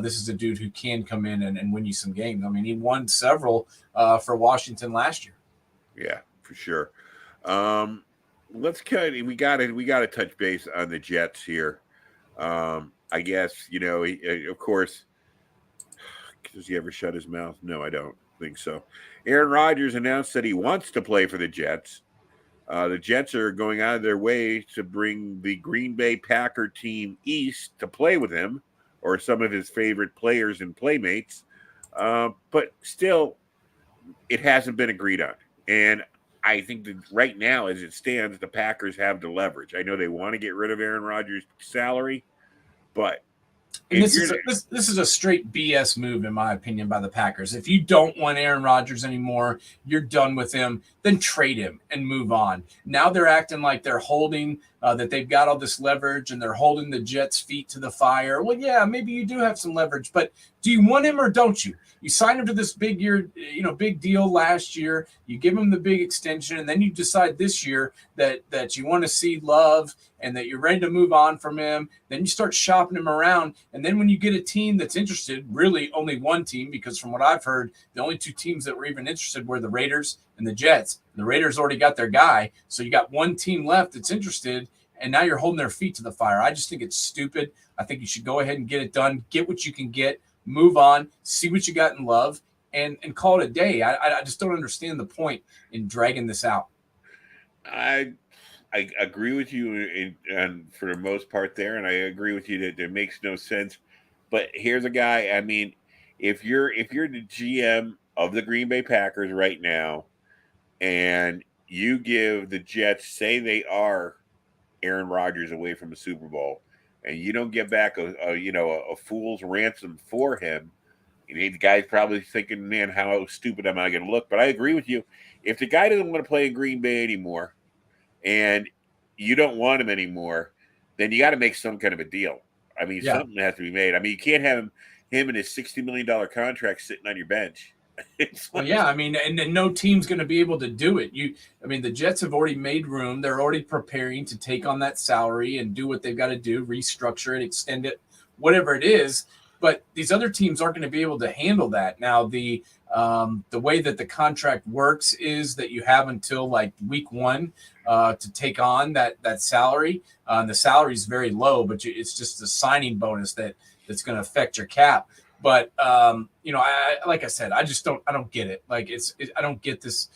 Speaker 2: This is a dude who can come in and win you some games. I mean, he won several for Washington last year.
Speaker 1: Yeah, for sure. Let's we got to touch base on the Jets here. I guess, of course, does he ever shut his mouth? No, I don't think so. Aaron Rodgers announced that he wants to play for the Jets. The Jets are going out of their way to bring the Green Bay Packer team east to play with him, or some of his favorite players and playmates. But still, it hasn't been agreed on. And I think that right now, as it stands, the Packers have the leverage. I know they want to get rid of Aaron Rodgers' salary, but
Speaker 2: this is a straight BS move, in my opinion, by the Packers. If you don't want Aaron Rodgers anymore, you're done with him, then trade him and move on. Now they're acting like they're holding that they've got all this leverage and they're holding the Jets' feet to the fire. Well, yeah, maybe you do have some leverage, but do you want him or don't you? You signed him to this big deal last year. You give him the big extension, and then you decide this year that you want to see love and that you're ready to move on from him. Then you start shopping him around, and then when you get a team that's interested, really only one team, because from what I've heard, the only 2 teams that were even interested were the Raiders and the Jets. The Raiders already got their guy, so you got one team left that's interested, and now you're holding their feet to the fire. I just think it's stupid. I think you should go ahead and get it done, get what you can get, move on, see what you got in Love, and call it a day. I just don't understand the point in dragging this out.
Speaker 1: I agree with you and for the most part there, and I agree with you that it makes no sense. But here's a guy. I mean, if you're the GM of the Green Bay Packers right now, and you give the Jets, say they are Aaron Rodgers away from the Super Bowl, and you don't get back a fool's ransom for him, the guy's probably thinking, "Man, how stupid am I going to look?" But I agree with you. If the guy doesn't want to play in Green Bay anymore, and you don't want him anymore, then you got to make some kind of a deal. I mean,
Speaker 2: Yeah.
Speaker 1: something has to be made. I mean, you can't have him and his $60 million contract sitting on your bench. It's
Speaker 2: Well,
Speaker 1: like,
Speaker 2: yeah, I mean, and no team's going to be able to do it. I mean, the Jets have already made room. They're already preparing to take on that salary and do what they've got to do, restructure it, extend it, whatever it is. But these other teams aren't going to be able to handle that. Now, the way that the contract works is that you have until like week 1 to take on that salary. And the salary is very low, but it's just a signing bonus that's going to affect your cap. But like I said, I don't get it. Like I don't get this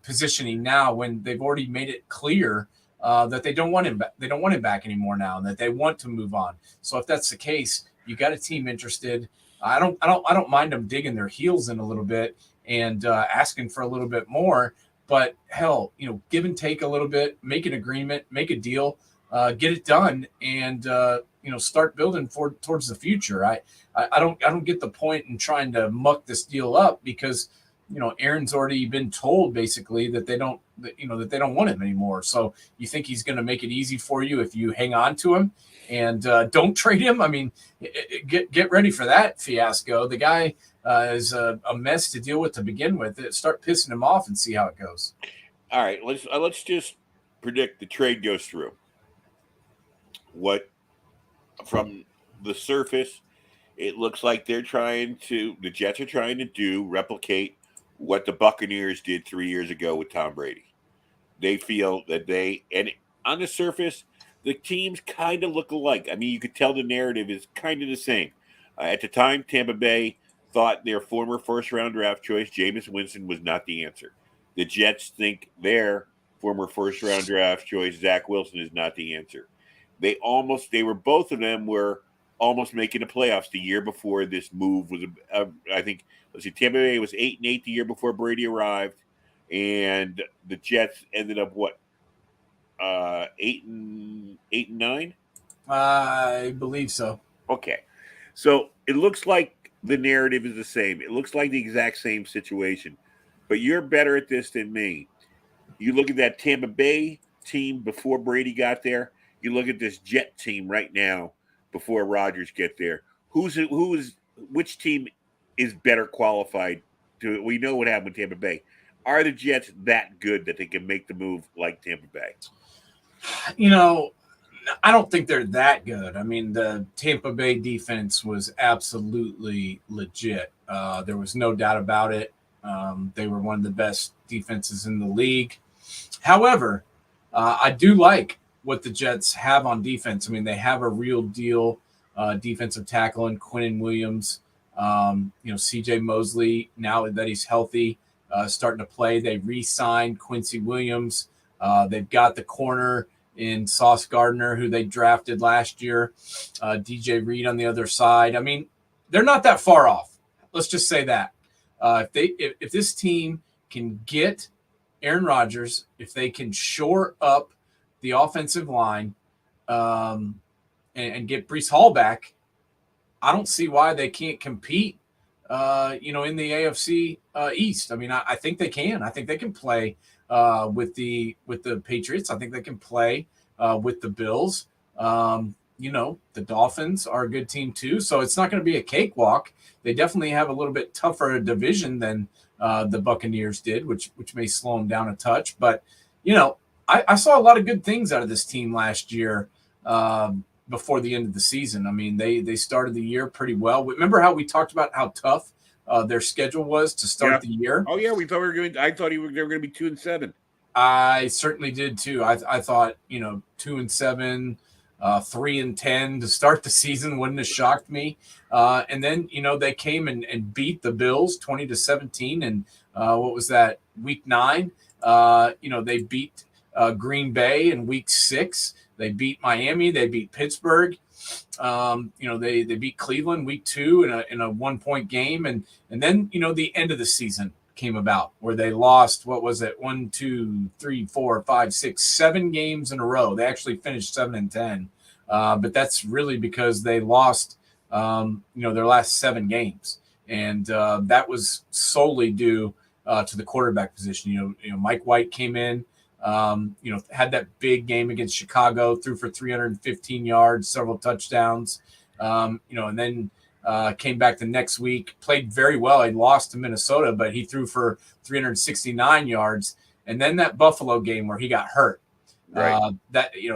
Speaker 2: positioning now when they've already made it clear that they don't want him back. They don't want him back anymore now, and that they want to move on. So if that's the case, you got a team interested. I don't mind them digging their heels in a little bit and asking for a little bit more. But hell, give and take a little bit, make an agreement, make a deal, get it done, and start building towards the future. I don't get the point in trying to muck this deal up because Aaron's already been told basically that they don't want him anymore. So you think he's going to make it easy for you if you hang on to him and don't trade him? I mean, get ready for that fiasco. The guy is a mess to deal with to begin with. Start pissing him off and see how it goes.
Speaker 1: all right, let's just predict the trade goes through. What from the surface, it looks like the Jets are trying to replicate what the Buccaneers did 3 years ago with Tom Brady. They feel that and on the surface, the teams kind of look alike. I mean, you could tell the narrative is kind of the same. At the time, Tampa Bay thought their former first-round draft choice, Jameis Winston, was not the answer. The Jets think their former first-round draft choice, Zach Wilson, is not the answer. Both of them were almost making the playoffs the year before this move was. I think, Tampa Bay was 8-8 the year before Brady arrived, and the Jets ended up what, 8-9.
Speaker 2: I believe so.
Speaker 1: Okay, so it looks like the narrative is the same. It looks like the exact same situation, but you're better at this than me. You look at that Tampa Bay team before Brady got there. You look at this Jet team right now before Rodgers get there. Which team is better qualified to? We know what happened with Tampa Bay. Are the Jets that good that they can make the move like Tampa Bay?
Speaker 2: I don't think they're that good. I mean, the Tampa Bay defense was absolutely legit. There was no doubt about it. They were one of the best defenses in the league. However, I do like what the Jets have on defense. I mean, they have a real deal defensive tackle in Quinnen Williams. CJ Mosley, now that he's healthy, starting to play. They re-signed Quincy Williams. They've got the corner in Sauce Gardner, who they drafted last year. DJ Reed on the other side. I mean, they're not that far off. Let's just say that. If this team can get Aaron Rodgers, if they can shore up the offensive line and get Breece Hall back, I don't see why they can't compete, in the AFC East. I mean, I think they can. I think they can play with the Patriots. I think they can play with the Bills. The Dolphins are a good team too. So it's not going to be a cakewalk. They definitely have a little bit tougher division than the Buccaneers did, which may slow them down a touch. But, I saw a lot of good things out of this team last year before the end of the season. I mean, they started the year pretty well. Remember how we talked about how tough their schedule was to
Speaker 1: Yeah.
Speaker 2: start the year.
Speaker 1: Oh yeah, we thought we were going. I thought they were going to be 2-7.
Speaker 2: I certainly did too. I thought 2-7, 3-10 to start the season wouldn't have shocked me. And then they came and beat the Bills 20-17, and what was that, week 9? They beat Green Bay in week 6. They beat Miami. They beat Pittsburgh. They beat Cleveland week 2 in a 1-point game, and then the end of the season came about where they lost, what was it, 1, 2, 3, 4, 5, 6, 7 games in a row. They actually finished 7-10, but that's really because they lost their last 7 games, and that was solely due to the quarterback position. Mike White came in, had that big game against Chicago, threw for 315 yards, several touchdowns, and then came back the next week, played very well. He lost to Minnesota, but he threw for 369 yards. And then that Buffalo game where he got hurt.
Speaker 1: Right.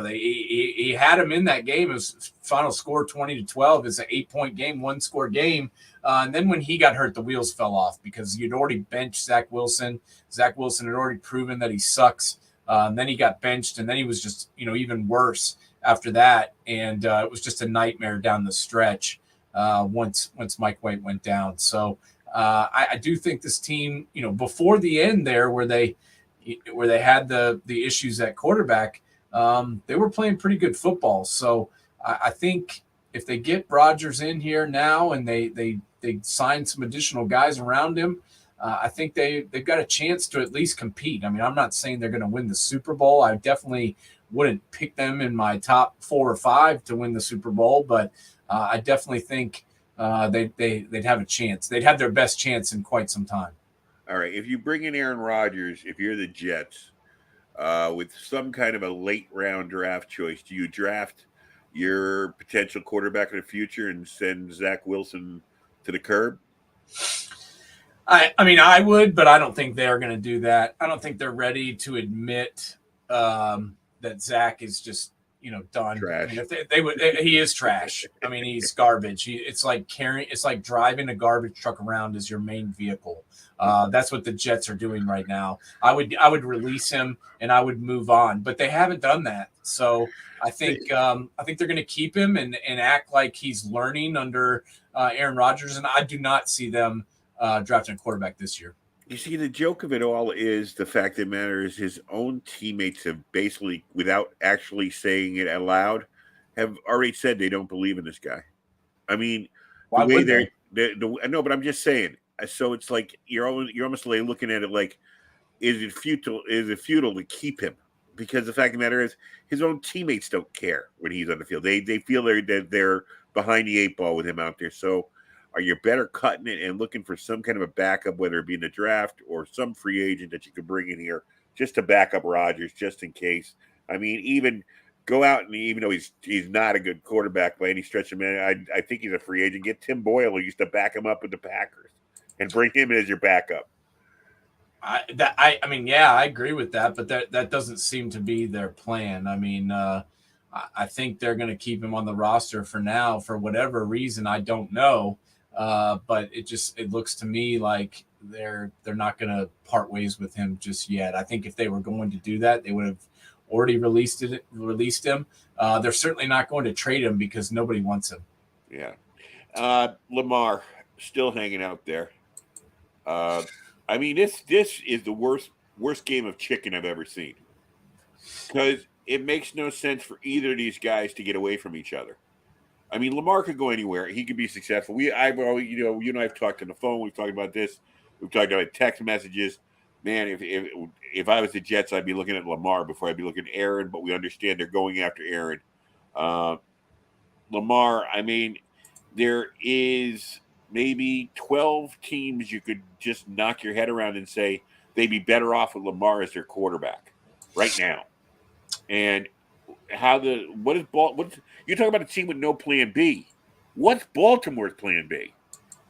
Speaker 2: He had him in that game. It was final score 20-12. It's an 8-point game, 1-score game. And then when he got hurt, the wheels fell off because you'd already benched Zach Wilson. Zach Wilson had already proven that he sucks. And then he got benched, and then he was just even worse after that. And it was just a nightmare down the stretch. Once Mike White went down. So I do think this team, before the end there where they had the issues at quarterback, they were playing pretty good football. So I think if they get Rodgers in here now and they sign some additional guys around him, I think they've got a chance to at least compete. I mean, I'm not saying they're going to win the Super Bowl. I definitely wouldn't pick them in my top 4 or 5 to win the Super Bowl, but I definitely think they'd have a chance. They'd have their best chance in quite some time.
Speaker 1: All right. If you bring in Aaron Rodgers, if you're the Jets, with some kind of a late round draft choice, do you draft your potential quarterback of the future and send Zach Wilson to the curb?
Speaker 2: I mean, I would, but I don't think they're going to do that. I don't think they're ready to admit that Zach is just done.
Speaker 1: Trash.
Speaker 2: I mean, if they would, he is trash. I mean, he's garbage. It's like driving a garbage truck around as your main vehicle. That's what the Jets are doing right now. I would release him and I would move on, but they haven't done that. So I think they're going to keep him and act like he's learning under Aaron Rodgers. And I do not see them drafting a quarterback this year.
Speaker 1: You see, the joke of it all is the fact that matters his own teammates have basically, without actually saying it aloud, have already said they don't believe in this guy. I mean,
Speaker 2: Why
Speaker 1: the way
Speaker 2: would
Speaker 1: they're no, but I'm just saying. So it's like you're almost like looking at it like, is it futile? Is it futile to keep him? Because the fact of the matter is, his own teammates don't care when he's on the field. They feel they're behind the 8 ball with him out there. So are you better cutting it and looking for some kind of a backup, whether it be in the draft or some free agent that you could bring in here just to back up Rodgers, just in case? I mean, even go out and even though he's not a good quarterback by any stretch of man, I think he's a free agent. Get Tim Boyle, who used to back him up with the Packers, and bring him in as your backup.
Speaker 2: I mean, yeah, I agree with that, but that doesn't seem to be their plan. I mean, I think they're going to keep him on the roster for now for whatever reason. I don't know. But it looks to me like they're not going to part ways with him just yet. I think if they were going to do that, they would have already released him. They're certainly not going to trade him because nobody wants him.
Speaker 1: Yeah. Lamar still hanging out there. I mean, this is the worst game of chicken I've ever seen, because it makes no sense for either of these guys to get away from each other. I mean, Lamar could go anywhere; he could be successful. You and I have talked on the phone. We've talked about this. We've talked about text messages. Man, if I was the Jets, I'd be looking at Lamar before I'd be looking at Aaron. But we understand they're going after Aaron. Lamar, I mean, there is maybe 12 teams you could just knock your head around and say they'd be better off with Lamar as their quarterback right now. And you're talking about a team with no plan B. What's Baltimore's plan B?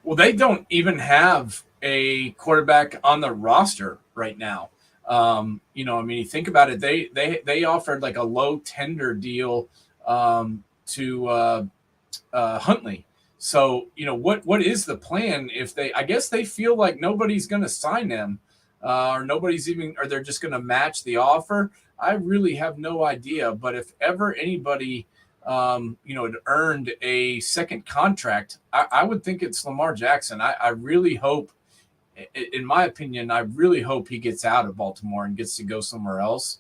Speaker 2: Well, they don't even have a quarterback on the roster right now. I mean, you think about it, they offered like a low tender deal to Huntley. So, what is the plan if I guess they feel like nobody's going to sign them, or they're just going to match the offer. I really have no idea. But if ever anybody, had earned a second contract, I would think it's Lamar Jackson. I really hope, in my opinion, I really hope he gets out of Baltimore and gets to go somewhere else,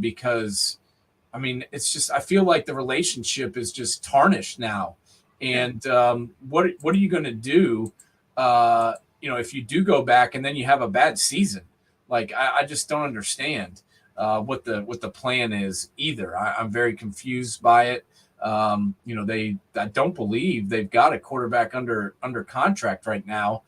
Speaker 2: because, I mean, it's just, I feel like the relationship is just tarnished now. And what are you going to do, if you do go back and then you have a bad season? Like, I just don't understand what the plan is either. I'm very confused by it. I don't believe they've got a quarterback under contract right now,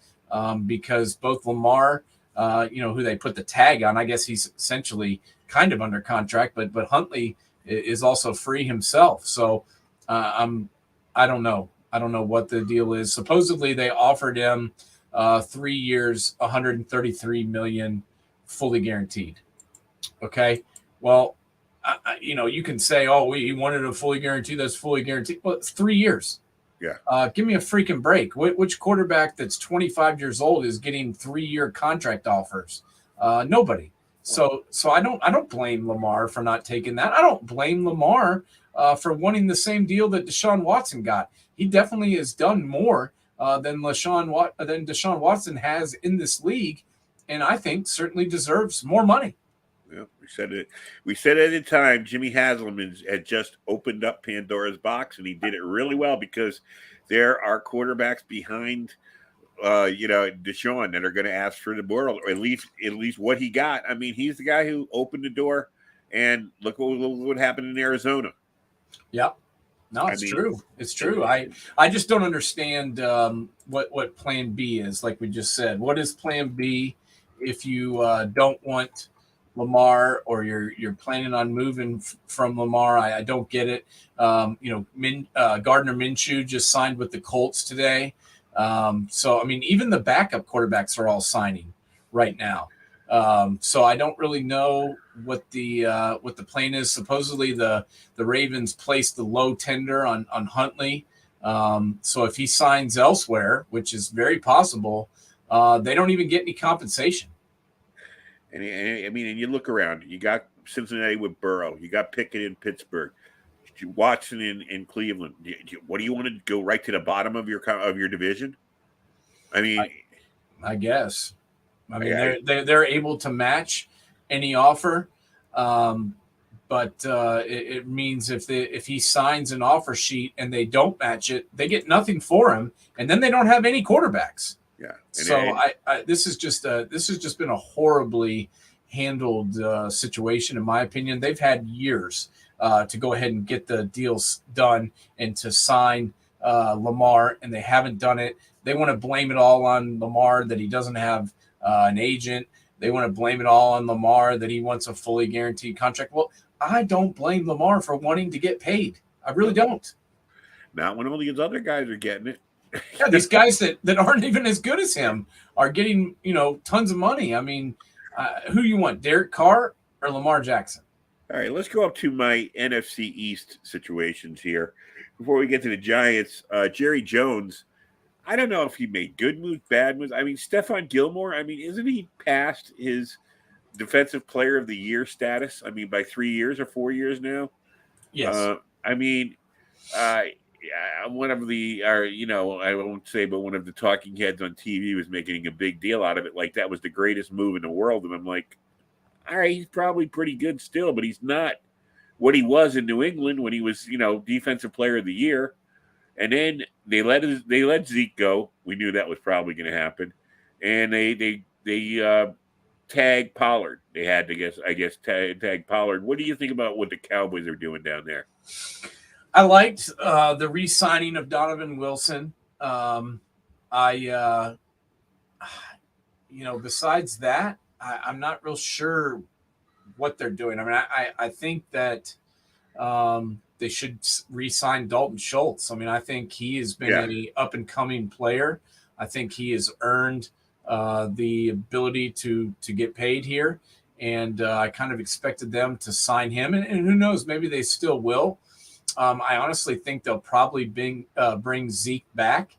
Speaker 2: because both Lamar, who they put the tag on, I guess he's essentially kind of under contract, but Huntley is also free himself. So I don't know. I don't know what the deal is. Supposedly they offered him 3 years, 133 million, fully guaranteed. Okay. Well, you can say, oh, he wanted a fully guaranteed. That's fully guaranteed. Well, it's 3 years.
Speaker 1: Yeah.
Speaker 2: Give me a freaking break. Which quarterback that's 25 years old is getting 3-year contract offers? Nobody. So I don't blame Lamar for not taking that. I don't blame Lamar for wanting the same deal that Deshaun Watson got. He definitely has done more than Deshaun Watson has in this league, and I think certainly deserves more money.
Speaker 1: Well, we said it. We said it at the time. Jimmy Haslam had just opened up Pandora's box, and he did it really well because there are quarterbacks behind, Deshaun that are going to ask for the world, or at least what he got. I mean, he's the guy who opened the door, and look what happened in Arizona.
Speaker 2: Yep. No, it's true. It's true. I just don't understand what Plan B is. Like we just said, what is Plan B if you don't want Lamar, or you're planning on moving from Lamar? I don't get it. Gardner Minshew just signed with the Colts today. So I mean, even the backup quarterbacks are all signing right now. So I don't really know what the plan is. Supposedly the Ravens placed the low tender on Huntley. So if he signs elsewhere, which is very possible, they don't even get any compensation.
Speaker 1: And I mean, and you look around, you got Cincinnati with Burrow, you got Pickett in Pittsburgh, Watson in Cleveland. What do you want to go right to the bottom of your division? I mean,
Speaker 2: I guess. I mean, they're able to match any offer, but it means if he signs an offer sheet and they don't match it, they get nothing for him, and then they don't have any quarterbacks.
Speaker 1: Yeah.
Speaker 2: So this has just been a horribly handled situation, in my opinion. They've had years to go ahead and get the deals done and to sign Lamar, and they haven't done it. They want to blame it all on Lamar that he doesn't have an agent. They want to blame it all on Lamar that he wants a fully guaranteed contract. Well, I don't blame Lamar for wanting to get paid. I really don't.
Speaker 1: Not when all these other guys are getting it.
Speaker 2: Yeah, these guys that aren't even as good as him are getting, tons of money. I mean, who you want, Derek Carr or Lamar Jackson?
Speaker 1: All right, let's go up to my NFC East situations here. Before we get to the Giants, Jerry Jones, I don't know if he made good moves, bad moves. I mean, Stephon Gilmore, isn't he past his Defensive Player of the Year status? I mean, by 3 years or 4 years now?
Speaker 2: Yes.
Speaker 1: One of the, I won't say, but one of the talking heads on TV was making a big deal out of it. Like that was the greatest move in the world. And I'm like, all right, he's probably pretty good still, but he's not what he was in New England when he was, Defensive Player of the Year. And then they let Zeke go. We knew that was probably going to happen. And they tag Pollard. They had to tag Pollard. What do you think about what the Cowboys are doing down there?
Speaker 2: I liked the re-signing of Donovan Wilson. Besides that, I'm not real sure what they're doing. I mean, I think that they should re-sign Dalton Schultz. I mean, I think he has been an up-and-coming player. I think he has earned the ability to get paid here, and I kind of expected them to sign him. And who knows, maybe they still will. I honestly think they'll probably bring Zeke back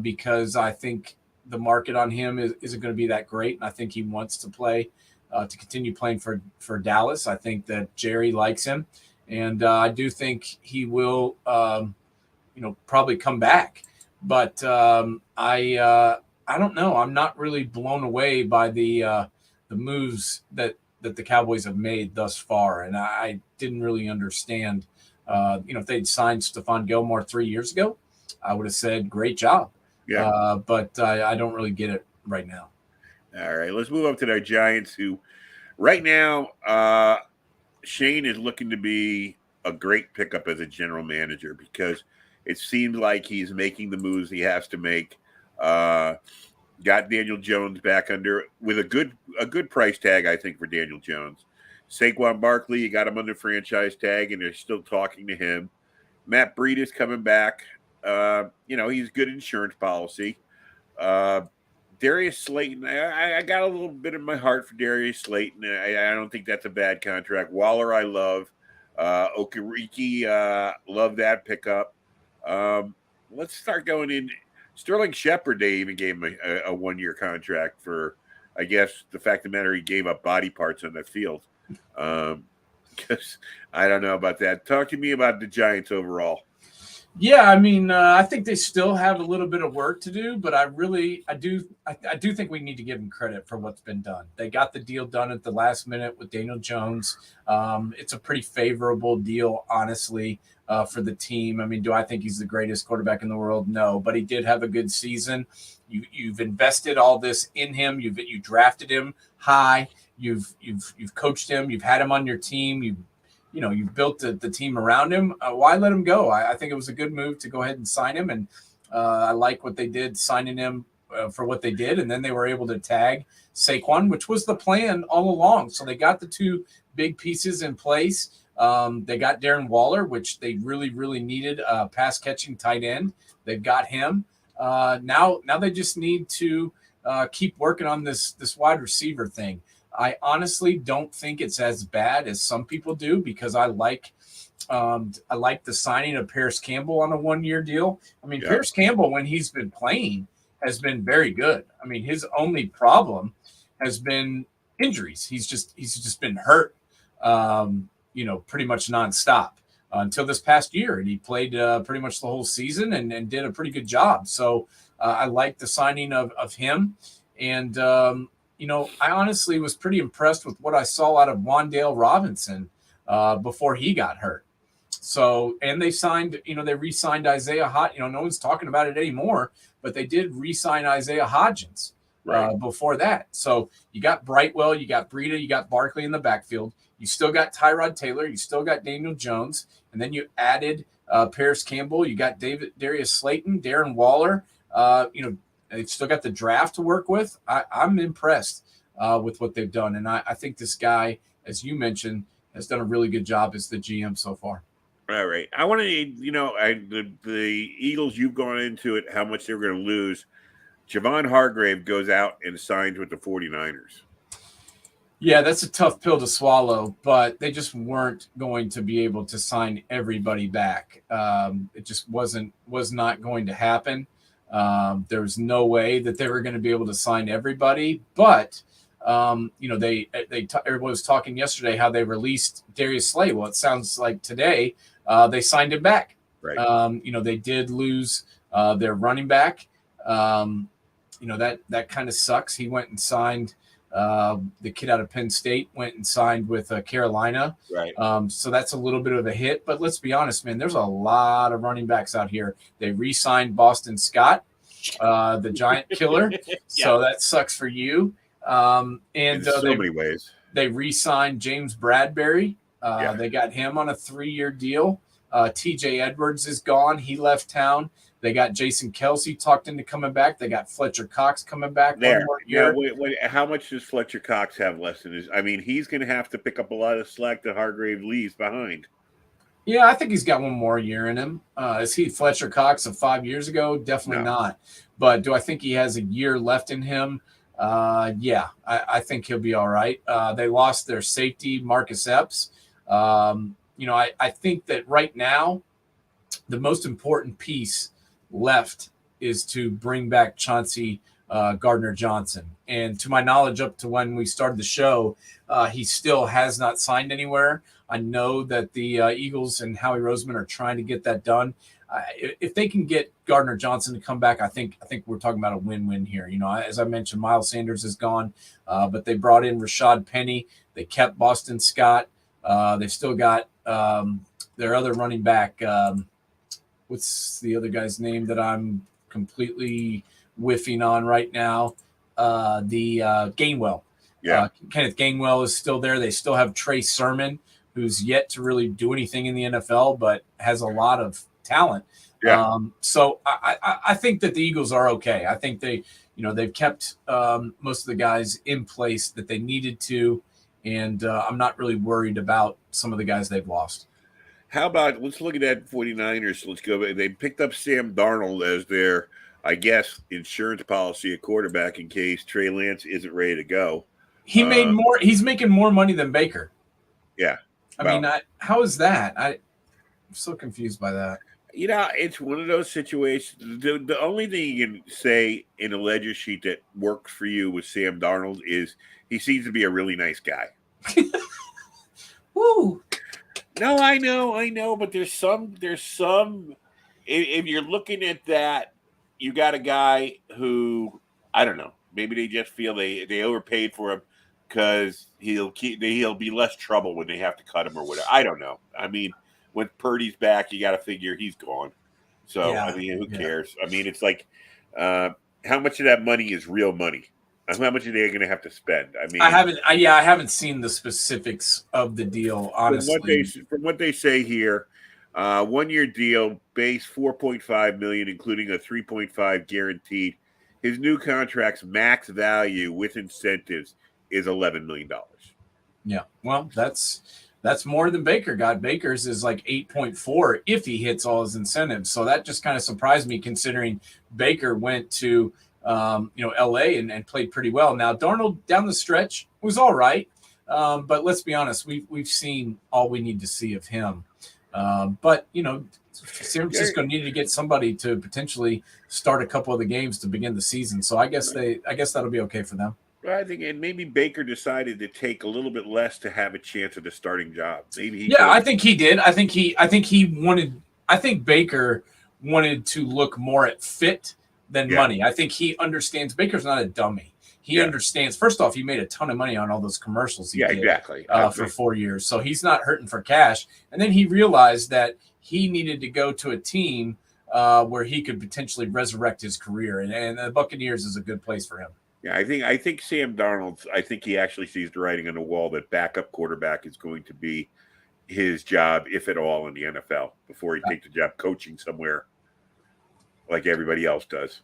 Speaker 2: because I think the market on him isn't going to be that great, and I think he wants to play to continue playing for Dallas. I think that Jerry likes him, and I do think he will, probably come back. But I don't know. I'm not really blown away by the moves that the Cowboys have made thus far, and I didn't really understand. If they'd signed Stephon Gilmore 3 years ago, I would have said great job.
Speaker 1: Yeah.
Speaker 2: But I don't really get it right now.
Speaker 1: All right, let's move up to our Giants, who right now Shane is looking to be a great pickup as a general manager because it seems like he's making the moves he has to make. Got Daniel Jones back under with a good price tag, I think, for Daniel Jones. Saquon Barkley, you got him under franchise tag, and they're still talking to him. Matt Breida is coming back. He's good insurance policy. Darius Slayton, I got a little bit in my heart for Darius Slayton. I don't think that's a bad contract. Waller, I love. Okereke, love that pickup. Let's start going in. Sterling Shepard, they even gave him a 1-year contract for, I guess, the fact of the matter, he gave up body parts on the field. Because I don't know about that. Talk to me about the Giants overall.
Speaker 2: Yeah, I mean, I think they still have a little bit of work to do, but I do think we need to give them credit for what's been done. They got the deal done at the last minute with Daniel Jones. It's a pretty favorable deal, honestly, for the team. I mean, do I think he's the greatest quarterback in the world? No, but he did have a good season. You've invested all this in him. You drafted him high. You've coached him. You've had him on your team. You built the team around him. Why let him go? I think it was a good move to go ahead and sign him. And I like what they did signing him for what they did. And then they were able to tag Saquon, which was the plan all along. So they got the two big pieces in place. They got Darren Waller, which they really, really needed a pass catching tight end. They've got him. Now they just need to keep working on this wide receiver thing. I honestly don't think it's as bad as some people do because I like the signing of Paris Campbell on a 1-year deal. I mean, yeah. Paris Campbell, when he's been playing, has been very good. I mean, his only problem has been injuries. He's just been hurt, pretty much nonstop until this past year, and he played pretty much the whole season and did a pretty good job. So I like the signing of him, and I honestly was pretty impressed with what I saw out of Wan'Dale Robinson before he got hurt. So, and they signed, they re-signed Isaiah Hodgins. No one's talking about it anymore, but they did re-sign Isaiah Hodgins before that. So you got Brightwell, you got Breida, you got Barkley in the backfield. You still got Tyrod Taylor, you still got Daniel Jones, and then you added Paris Campbell. You got Darius Slayton, Darren Waller. They've still got the draft to work with. I'm impressed with what they've done. And I think this guy, as you mentioned, has done a really good job as the GM so far.
Speaker 1: All right. I want to, the Eagles, you've gone into it, how much they were going to lose. Javon Hargrave goes out and signs with the 49ers.
Speaker 2: Yeah, that's a tough pill to swallow, but they just weren't going to be able to sign everybody back. It just was not going to happen. There was no way that they were going to be able to sign everybody, but everybody was talking yesterday how they released Darius Slay. Well, it sounds like today they signed him back.
Speaker 1: Right.
Speaker 2: They did lose their running back. That kind of sucks. He went and signed. The kid out of Penn State went and signed with Carolina.
Speaker 1: Right.
Speaker 2: So that's a little bit of a hit. But let's be honest, man, there's a lot of running backs out here. They re-signed Boston Scott, the giant killer. Yeah. So that sucks for you. In so many ways. They re-signed James Bradbury. They got him on a 3-year deal. TJ Edwards is gone. He left town. They got Jason Kelsey talked into coming back. They got Fletcher Cox coming back.
Speaker 1: There. Yeah. Wait, how much does Fletcher Cox have left in his? I mean, he's going to have to pick up a lot of slack that Hargrave leaves behind.
Speaker 2: Yeah, I think he's got one more year in him. Is he Fletcher Cox of 5 years ago? Definitely not. But do I think he has a year left in him? Yeah, I think he'll be all right. They lost their safety, Marcus Epps. I think that right now the most important piece left is to bring back Chauncey Gardner Johnson. And to my knowledge, up to when we started the show, he still has not signed anywhere. I know that the Eagles and Howie Roseman are trying to get that done. If they can get Gardner Johnson to come back, I think we're talking about a win-win here. As I mentioned, Miles Sanders is gone, but they brought in Rashad Penny. They kept Boston Scott. They've still got their other running back. What's the other guy's name that I'm completely whiffing on right now? The Gainwell.
Speaker 1: Yeah.
Speaker 2: Kenneth Gainwell is still there. They still have Trey Sermon, who's yet to really do anything in the NFL, but has a lot of talent.
Speaker 1: Yeah.
Speaker 2: So I think that the Eagles are okay. I think they've kept most of the guys in place that they needed to, and I'm not really worried about some of the guys they've lost.
Speaker 1: How about, let's look at that 49ers. Let's go. They picked up Sam Darnold as their, I guess, insurance policy at quarterback in case Trey Lance isn't ready to go.
Speaker 2: He's making more money than Baker.
Speaker 1: Yeah.
Speaker 2: I mean, how is that? I'm so confused by that.
Speaker 1: It's one of those situations. The only thing you can say in a ledger sheet that works for you with Sam Darnold is he seems to be a really nice guy.
Speaker 2: Woo.
Speaker 1: No, I know, but there's some. If you're looking at that, you got a guy who, I don't know, maybe they just feel they overpaid for him because he'll be less trouble when they have to cut him or whatever. I don't know. I mean, when Purdy's back, you got to figure he's gone. So yeah, I mean, who cares? I mean, it's like how much of that money is real money? How much are they going to have to spend? I mean,
Speaker 2: I haven't seen the specifics of the deal, honestly.
Speaker 1: From what they say here, 1 year deal, base $4.5 million, including a $3.5 guaranteed. His new contract's max value with incentives is $11 million.
Speaker 2: Yeah, well, that's more than Baker got. Baker's is like 8.4 if he hits all his incentives. So that just kind of surprised me, considering Baker went to LA and played pretty well. Now Darnold down the stretch was all right, but let's be honest, we've seen all we need to see of him. But San Francisco needed to get somebody to potentially start a couple of the games to begin the season. So I guess that'll be okay for them.
Speaker 1: Well, I think, and maybe Baker decided to take a little bit less to have a chance at a starting job. Maybe
Speaker 2: I think he did. I think Baker wanted to look more at fit than money. I think he understands. Baker's not a dummy. He understands. First off, he made a ton of money on all those commercials he did
Speaker 1: exactly.
Speaker 2: For 4 years. So he's not hurting for cash. And then he realized that he needed to go to a team where he could potentially resurrect his career. And the Buccaneers is a good place for him.
Speaker 1: Yeah, I think Sam Darnold, I think he actually sees the writing on the wall that backup quarterback is going to be his job, if at all, in the NFL before he takes a job coaching somewhere like everybody else does.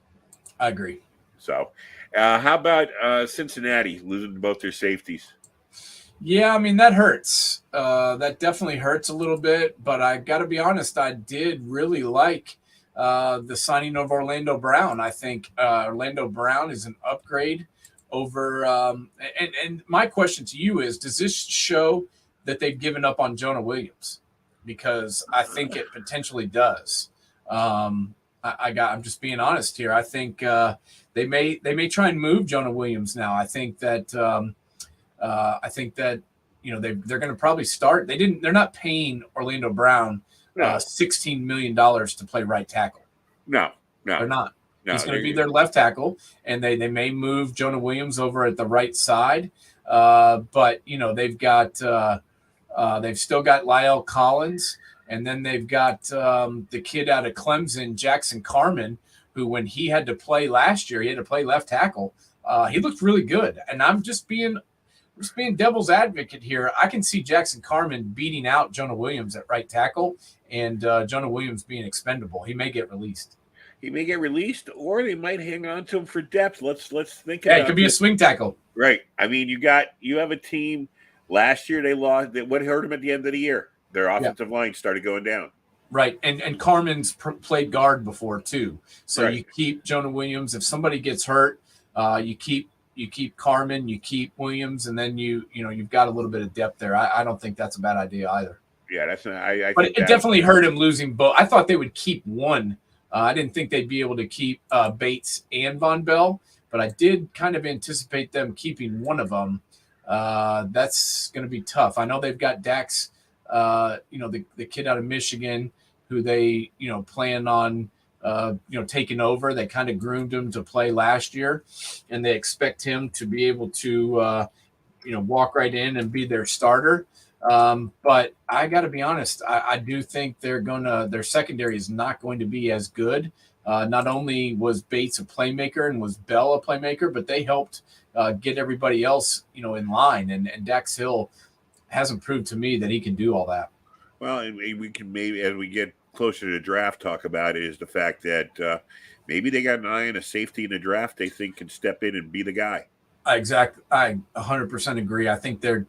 Speaker 2: I agree.
Speaker 1: So, how about Cincinnati losing both their safeties?
Speaker 2: Yeah, I mean, that hurts. That definitely hurts a little bit, but I got to be honest, I did really like the signing of Orlando Brown. I think Orlando Brown is an upgrade over and my question to you is, does this show that they've given up on Jonah Williams? Because I think it potentially does. I'm just being honest here. I think they may try and move Jonah Williams now. I think that they're going to probably start. They're not paying Orlando Brown $16 million to play right tackle.
Speaker 1: No,
Speaker 2: they're not. No, he's going to be their left tackle, and they may move Jonah Williams over at the right side. But they've still got Lyle Collins, and then they've got the kid out of Clemson, Jackson Carman, who when he had to play last year, he had to play left tackle. He looked really good, and I'm just being devil's advocate here. I can see Jackson Carman beating out Jonah Williams at right tackle, and Jonah Williams being expendable. He may get released.
Speaker 1: Or they might hang on to him for depth. Let's think.
Speaker 2: Yeah, it could be a swing tackle.
Speaker 1: Right. I mean, you have a team. Last year they lost. What hurt them at the end of the year? Their offensive line started going down.
Speaker 2: Right, and Carmen's played guard before too. So You keep Jonah Williams. If somebody gets hurt, you keep Carmen, you keep Williams, and then you've got a little bit of depth there. I don't think that's a bad idea either.
Speaker 1: Yeah, that's not, I
Speaker 2: But
Speaker 1: think
Speaker 2: it
Speaker 1: that.
Speaker 2: definitely hurt him losing both. I thought they would keep one. I didn't think they'd be able to keep Bates and Von Bell, but I did kind of anticipate them keeping one of them. That's going to be tough. I know they've got Dax, the kid out of Michigan, who they plan on taking over. They kind of groomed him to play last year, and they expect him to be able to walk right in and be their starter. But I got to be honest, I do think their secondary is not going to be as good. Not only was Bates a playmaker and was Bell a playmaker, but they helped get everybody else, in line. And Dax Hill hasn't proved to me that he can do all that.
Speaker 1: Well, and we can maybe, as we get closer to the draft, talk about it is the fact that maybe they got an eye on a safety in the draft they think can step in and be the guy.
Speaker 2: Exactly. I 100% agree. I think there's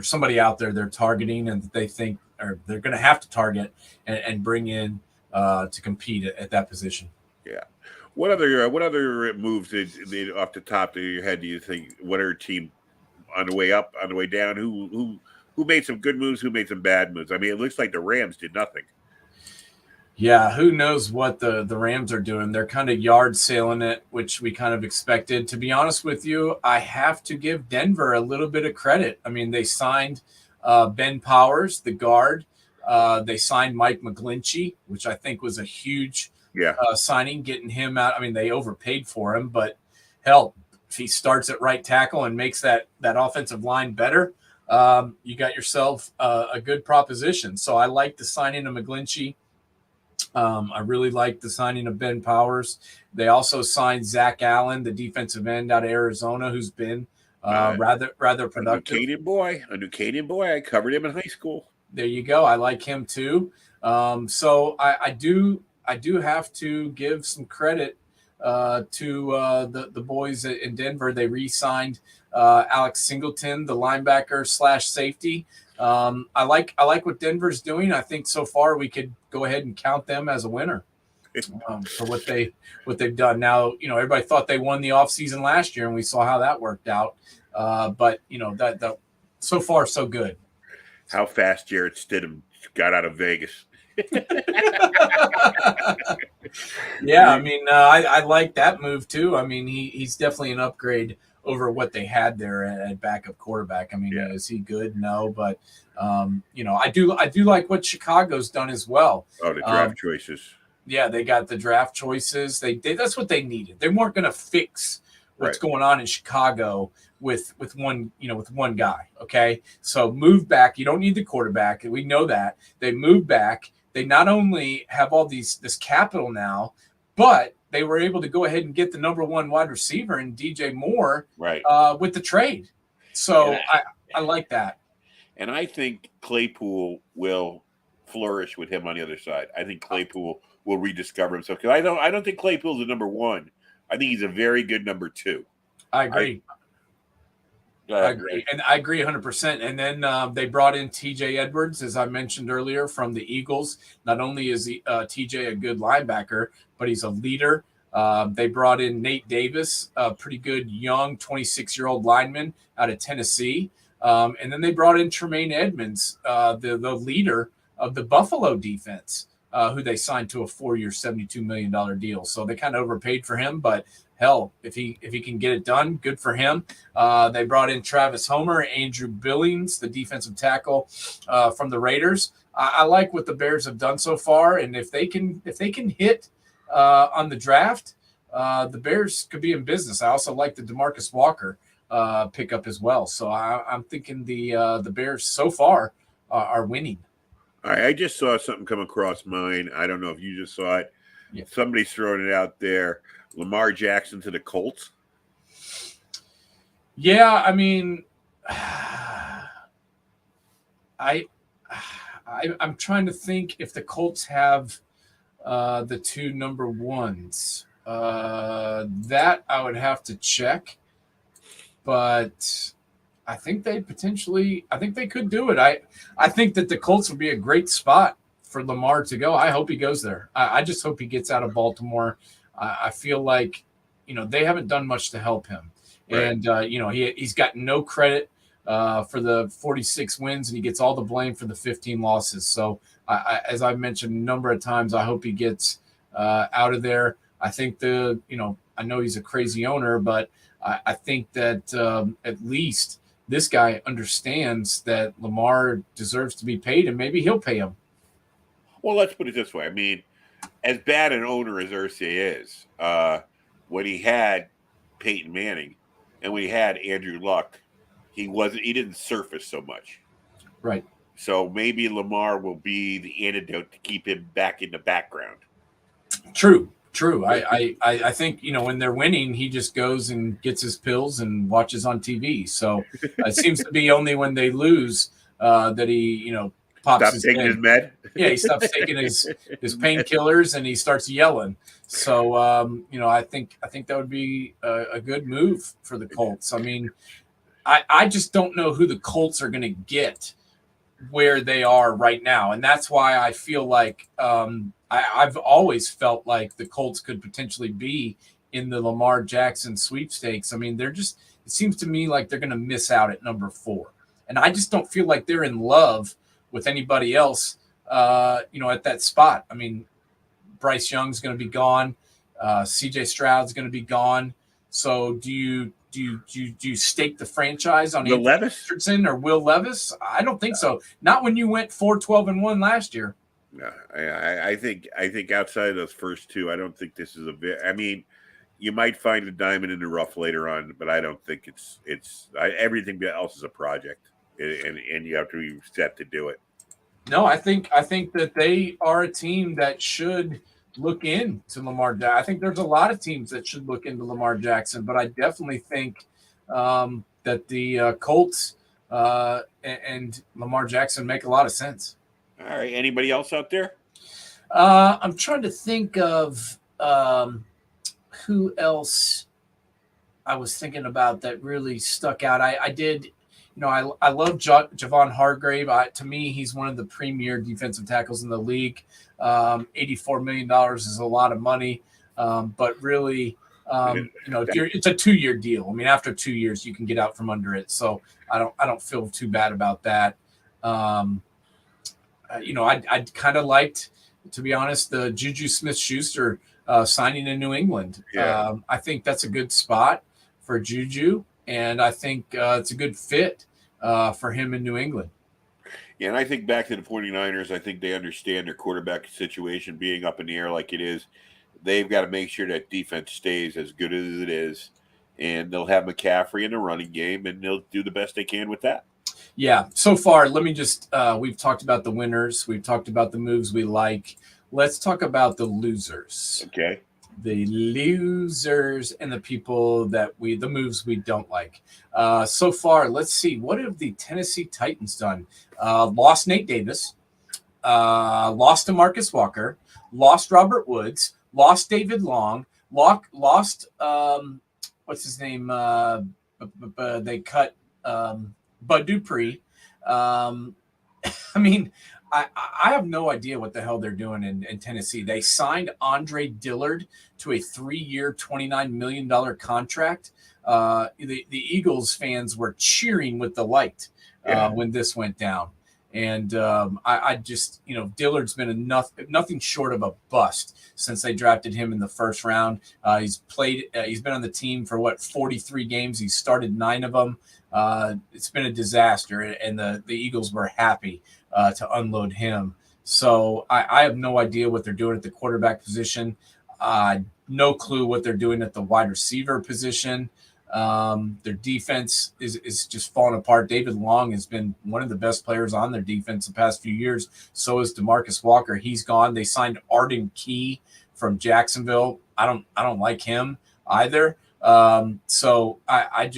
Speaker 2: somebody out there they're targeting and that they think or they're going to have to target and bring in to compete at that position.
Speaker 1: Yeah. What other moves did off the top of your head do you think? What other team on the way up, on the way down? Who made some good moves? Who made some bad moves? I mean, it looks like the Rams did nothing.
Speaker 2: Yeah, who knows what the Rams are doing? They're kind of yard sailing it, which we kind of expected. To be honest with you, I have to give Denver a little bit of credit. I mean, they signed Ben Powers, the guard. They signed Mike McGlinchey, which I think was a huge signing, getting him out. I mean, they overpaid for him, but hell, if he starts at right tackle and makes that offensive line better, you got yourself a good proposition. So I like the signing of McGlinchey. I really like the signing of Ben Powers. They also signed Zach Allen, the defensive end out of Arizona, who's been rather productive.
Speaker 1: A New Canadian boy. I covered him in high school.
Speaker 2: There you go. I like him too. So I do have to give some credit to the boys in Denver. They re-signed Alex Singleton, the linebacker / safety. I like what Denver's doing. I think so far we could go ahead and count them as a winner for what they've done. Now, everybody thought they won the offseason last year, and we saw how that worked out. But that so far so good.
Speaker 1: How fast Jarrett Stidham got out of Vegas.
Speaker 2: Yeah, I mean, I like that move too. I mean, he's definitely an upgrade over what they had there at backup quarterback. I mean, is he good? No, but I do like what Chicago's done as well.
Speaker 1: Oh, the draft choices.
Speaker 2: Yeah, they got the draft choices. They that's what they needed. They weren't going to fix what's going on in Chicago with one guy. Okay, so move back. You don't need the quarterback. We know that. They move back. They not only have all this capital now, but they were able to go ahead and get the number one wide receiver in DJ Moore with the trade. So I like that.
Speaker 1: And I think Claypool will flourish with him on the other side. I think Claypool will rediscover himself. Because I don't think Claypool's the number one. I think he's a very good number two.
Speaker 2: I agree. I agree. And I agree 100%. And then they brought in TJ Edwards, as I mentioned earlier, from the Eagles. Not only is TJ a good linebacker, but he's a leader. They brought in Nate Davis, a pretty good young 26-year-old lineman out of Tennessee. And then they brought in Tremaine Edmonds, the leader of the Buffalo defense, who they signed to a 4-year, $72 million deal. So they kind of overpaid for him, but hell, if he can get it done, good for him. They brought in Travis Homer, Andrew Billings, the defensive tackle from the Raiders. I like what the Bears have done so far, and if they can hit on the draft, the Bears could be in business. I also like the DeMarcus Walker pickup as well. So I'm thinking the Bears so far are winning.
Speaker 1: All right, I just saw something come across mine. I don't know if you just saw it. Yeah. Somebody's throwing it out there. Lamar Jackson to the Colts.
Speaker 2: Yeah, I mean, I'm trying to think if the Colts have the two number ones. That I would have to check, but I think they could do it. I think that the Colts would be a great spot for Lamar to go. I hope he goes there. I just hope he gets out of Baltimore. I feel like, they haven't done much to help him. Right. And, he's got no credit for the 46 wins, and he gets all the blame for the 15 losses. So, as I've mentioned a number of times, I hope he gets out of there. I think I know he's a crazy owner, but I think that at least this guy understands that Lamar deserves to be paid, and maybe he'll pay him.
Speaker 1: Well, let's put it this way. I mean, as bad an owner as Irsay is, when he had Peyton Manning and when he had Andrew Luck, he didn't surface so much.
Speaker 2: Right.
Speaker 1: So maybe Lamar will be the antidote to keep him back in the background.
Speaker 2: True. I think, when they're winning, he just goes and gets his pills and watches on TV. So it seems to be only when they lose that he, pops
Speaker 1: Stop taking his
Speaker 2: med.
Speaker 1: med.
Speaker 2: Yeah, he stops taking his painkillers and he starts yelling. So I think that would be a good move for the Colts. I mean, I just don't know who the Colts are going to get where they are right now, and that's why I feel like I've always felt like the Colts could potentially be in the Lamar Jackson sweepstakes. I mean, it seems to me like they're going to miss out at number 4, and I just don't feel like they're in love with anybody else, at that spot. I mean, Bryce Young's going to be gone. CJ Stroud's going to be gone. So do you stake the franchise on
Speaker 1: Will Levis
Speaker 2: Richardson or Will Levis? I don't think so. Not when you went 4-12-1 last year.
Speaker 1: No, I think outside of those first two, I don't think this is I mean, you might find a diamond in the rough later on, but I don't think everything else is a project, and you have to be set to do it.
Speaker 2: No, I think that they are a team that should look into Lamar Jackson. I think there's a lot of teams that should look into Lamar Jackson, but I definitely think that the Colts and Lamar Jackson make a lot of sense.
Speaker 1: All right. Anybody else out there?
Speaker 2: I'm trying to think of who else I was thinking about that really stuck out. I did. I love Javon Hargrave. To me, he's one of the premier defensive tackles in the league. $84 million is a lot of money, but really, it's a 2-year deal. I mean, after 2 years, you can get out from under it. So I don't feel too bad about that. I kind of liked, to be honest, the Juju Smith-Schuster signing in New England.
Speaker 1: Yeah.
Speaker 2: I think that's a good spot for Juju, and I think it's a good fit for him in New England.
Speaker 1: Yeah, and I think back to the 49ers, I think they understand their quarterback situation being up in the air like it is. They've got to make sure that defense stays as good as it is, and they'll have McCaffrey in the running game, and they'll do the best they can with that.
Speaker 2: Yeah, so far, let me just we've talked about the winners. We've talked about the moves we like. Let's talk about the losers.
Speaker 1: Okay.
Speaker 2: The losers and the people the moves we don't like. So far, let's see. What have the Tennessee Titans done? Lost Nate Davis, lost to Marcus Walker, lost Robert Woods, lost David Long, lost what's his name? They cut Bud Dupree. I mean, I have no idea what the hell they're doing in Tennessee. They signed Andre Dillard to a 3-year, $29 million contract. The Eagles fans were cheering with delight when this went down. And I just, Dillard's been nothing short of a bust since they drafted him in the first round. He's been on the team for 43 games. He started 9 of them. It's been a disaster, and the Eagles were happy to unload him. So I have no idea what they're doing at the quarterback position. No clue what they're doing at the wide receiver position. Their defense is just falling apart. David Long has been one of the best players on their defense the past few years. So is DeMarcus Walker. He's gone. They signed Arden Key from Jacksonville. I don't like him either. So I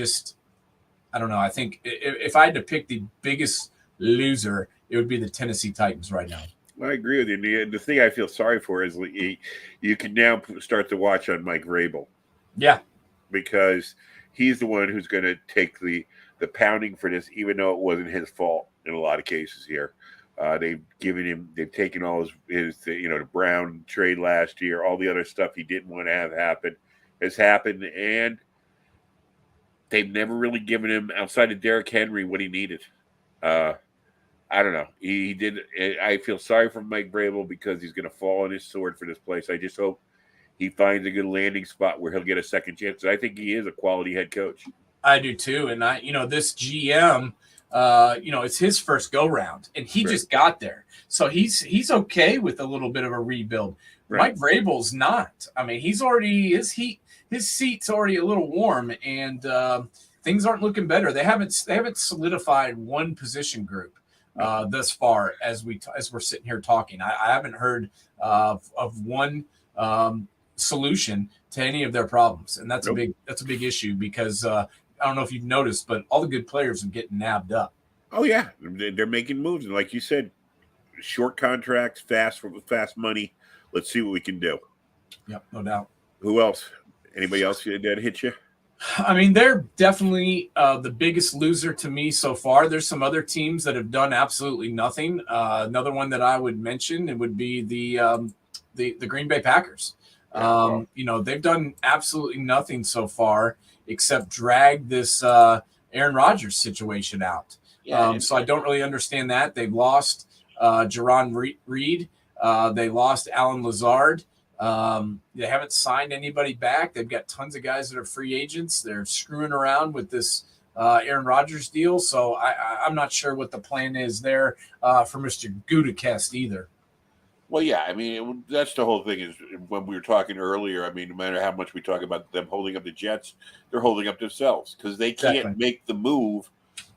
Speaker 2: don't know. I think if I had to pick the biggest loser, it would be the Tennessee Titans right now.
Speaker 1: I agree with you. The thing I feel sorry for is you can now start to watch on Mike Vrabel.
Speaker 2: Yeah.
Speaker 1: Because he's the one who's going to take the pounding for this, even though it wasn't his fault in a lot of cases here. They've taken all his the Brown trade last year, all the other stuff he didn't want to have happen has happened. And they've never really given him, outside of Derrick Henry, what he needed. Uh, I don't know. He did. I feel sorry for Mike Vrabel because he's going to fall on his sword for this place. I just hope he finds a good landing spot where he'll get a second chance. I think he is a quality head coach.
Speaker 2: I do too. And this GM, it's his first go round, and he just got there, so he's okay with a little bit of a rebuild. Right. Mike Vrabel's not. I mean, he's already his seat's already a little warm, and things aren't looking better. They haven't solidified one position group thus far as we're sitting here talking. I haven't heard of one solution to any of their problems, and that's a big issue because I don't know if you've noticed, but all the good players are getting nabbed up.
Speaker 1: Oh yeah, they're making moves, and like you said, short contracts, fast money. Let's see what we can do.
Speaker 2: Yep, no doubt.
Speaker 1: Who else? Anybody else that hit you?
Speaker 2: I mean, they're definitely the biggest loser to me so far. There's some other teams that have done absolutely nothing. Another one that I would mention, it would be the Green Bay Packers. They've done absolutely nothing so far except drag this Aaron Rodgers situation out. So I don't really understand that. They've lost Jerron Reed. They lost Alan Lazard. They haven't signed anybody back. They've got tons of guys that are free agents. They're screwing around with this Aaron Rodgers deal. So I'm not sure what the plan is there for Mr. Gutekunst either.
Speaker 1: Well, yeah, I mean, that's the whole thing is when we were talking earlier, I mean, no matter how much we talk about them holding up the Jets, they're holding up themselves because they can't make the move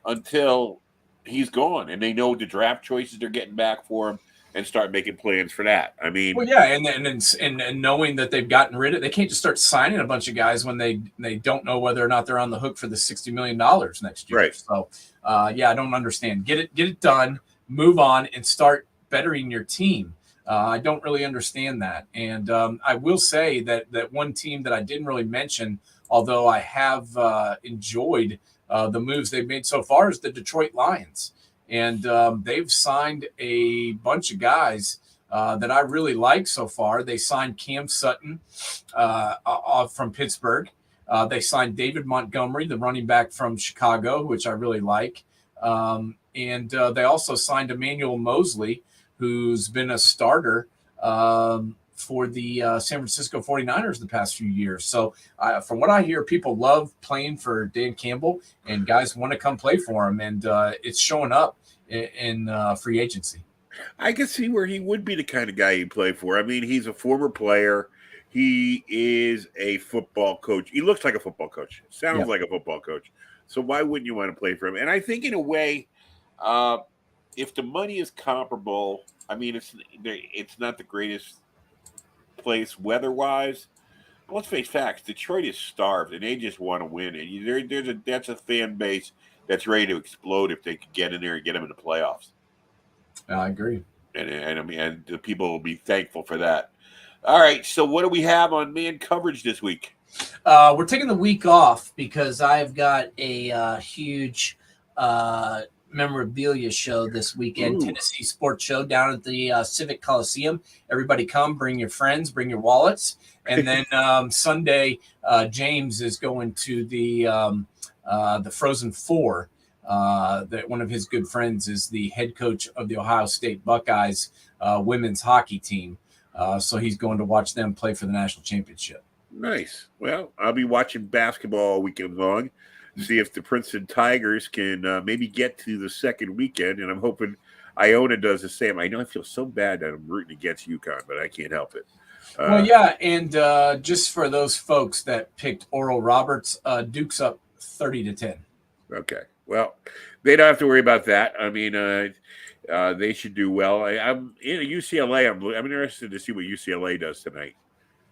Speaker 1: until he's gone. And they know the draft choices they're getting back for him and start making plans for that. I mean,
Speaker 2: well, yeah, and knowing that they've gotten rid of, they can't just start signing a bunch of guys when they don't know whether or not they're on the hook for the $60 million next year.
Speaker 1: Right.
Speaker 2: So, I don't understand. Get it done, move on, and start bettering your team. I don't really understand that. And I will say that one team that I didn't really mention, although I have enjoyed the moves they've made so far, is the Detroit Lions. And they've signed a bunch of guys that I really like so far. They signed Cam Sutton from Pittsburgh. They signed David Montgomery, the running back from Chicago, which I really like. And they also signed Emmanuel Mosley, who's been a starter for the San Francisco 49ers the past few years. So from what I hear, people love playing for Dan Campbell, and guys want to come play for him. And it's showing up in free agency.
Speaker 1: I can see where he would be the kind of guy you play for. I mean, he's a former player. He is a football coach. He looks like a football coach. Sounds like a football coach. So why wouldn't you want to play for him? And I think in a way, if the money is comparable, I mean, it's not the greatest place weather-wise. But let's face facts. Detroit is starved, and they just want to win. And that's a fan base that's ready to explode if they could get in there and get them in the playoffs.
Speaker 2: I agree.
Speaker 1: And I mean, and the people will be thankful for that. All right, so what do we have on man coverage this week?
Speaker 3: We're taking the week off because I've got a huge memorabilia show this weekend. Ooh. Tennessee Sports Show down at the Civic Coliseum. Everybody come, bring your friends, bring your wallets. And then Sunday, James is going to the Frozen Four. That one of his good friends is the head coach of the Ohio State Buckeyes women's hockey team. So he's going to watch them play for the national championship.
Speaker 1: Nice. Well, I'll be watching basketball all weekend long. See if the Princeton Tigers can maybe get to the second weekend, and I'm hoping Iona does the same. I know I feel so bad that I'm rooting against UConn, but I can't help it.
Speaker 2: Well, yeah, and just for those folks that picked Oral Roberts, Duke's up 30-10.
Speaker 1: Okay. Well, they don't have to worry about that. I mean, they should do well. I'm in UCLA. I'm interested to see what UCLA does tonight.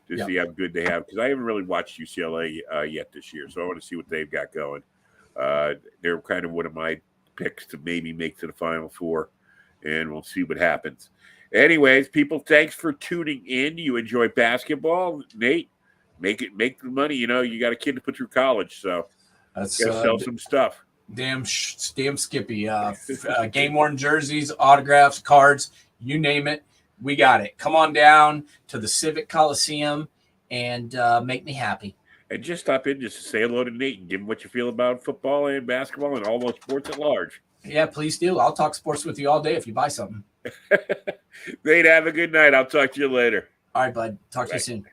Speaker 1: To see how good they have, because I haven't really watched UCLA yet this year, so I want to see what they've got going. They're kind of one of my picks to maybe make to the Final Four, and we'll see what happens. Anyways, people, thanks for tuning in. You enjoy basketball, Nate? Make the money. You know, you got a kid to put through college, so
Speaker 2: that's
Speaker 1: sell some stuff.
Speaker 2: Damn Skippy. Game worn jerseys, autographs, cards, you name it. We got it. Come on down to the Civic Coliseum and make me happy.
Speaker 1: And just stop in just to say hello to Nate and give him what you feel about football and basketball and all those sports at large.
Speaker 3: Yeah, please do. I'll talk sports with you all day if you buy something.
Speaker 1: Nate, have a good night. I'll talk to you later.
Speaker 3: All right, bud. Talk to you
Speaker 1: Bye.
Speaker 3: soon.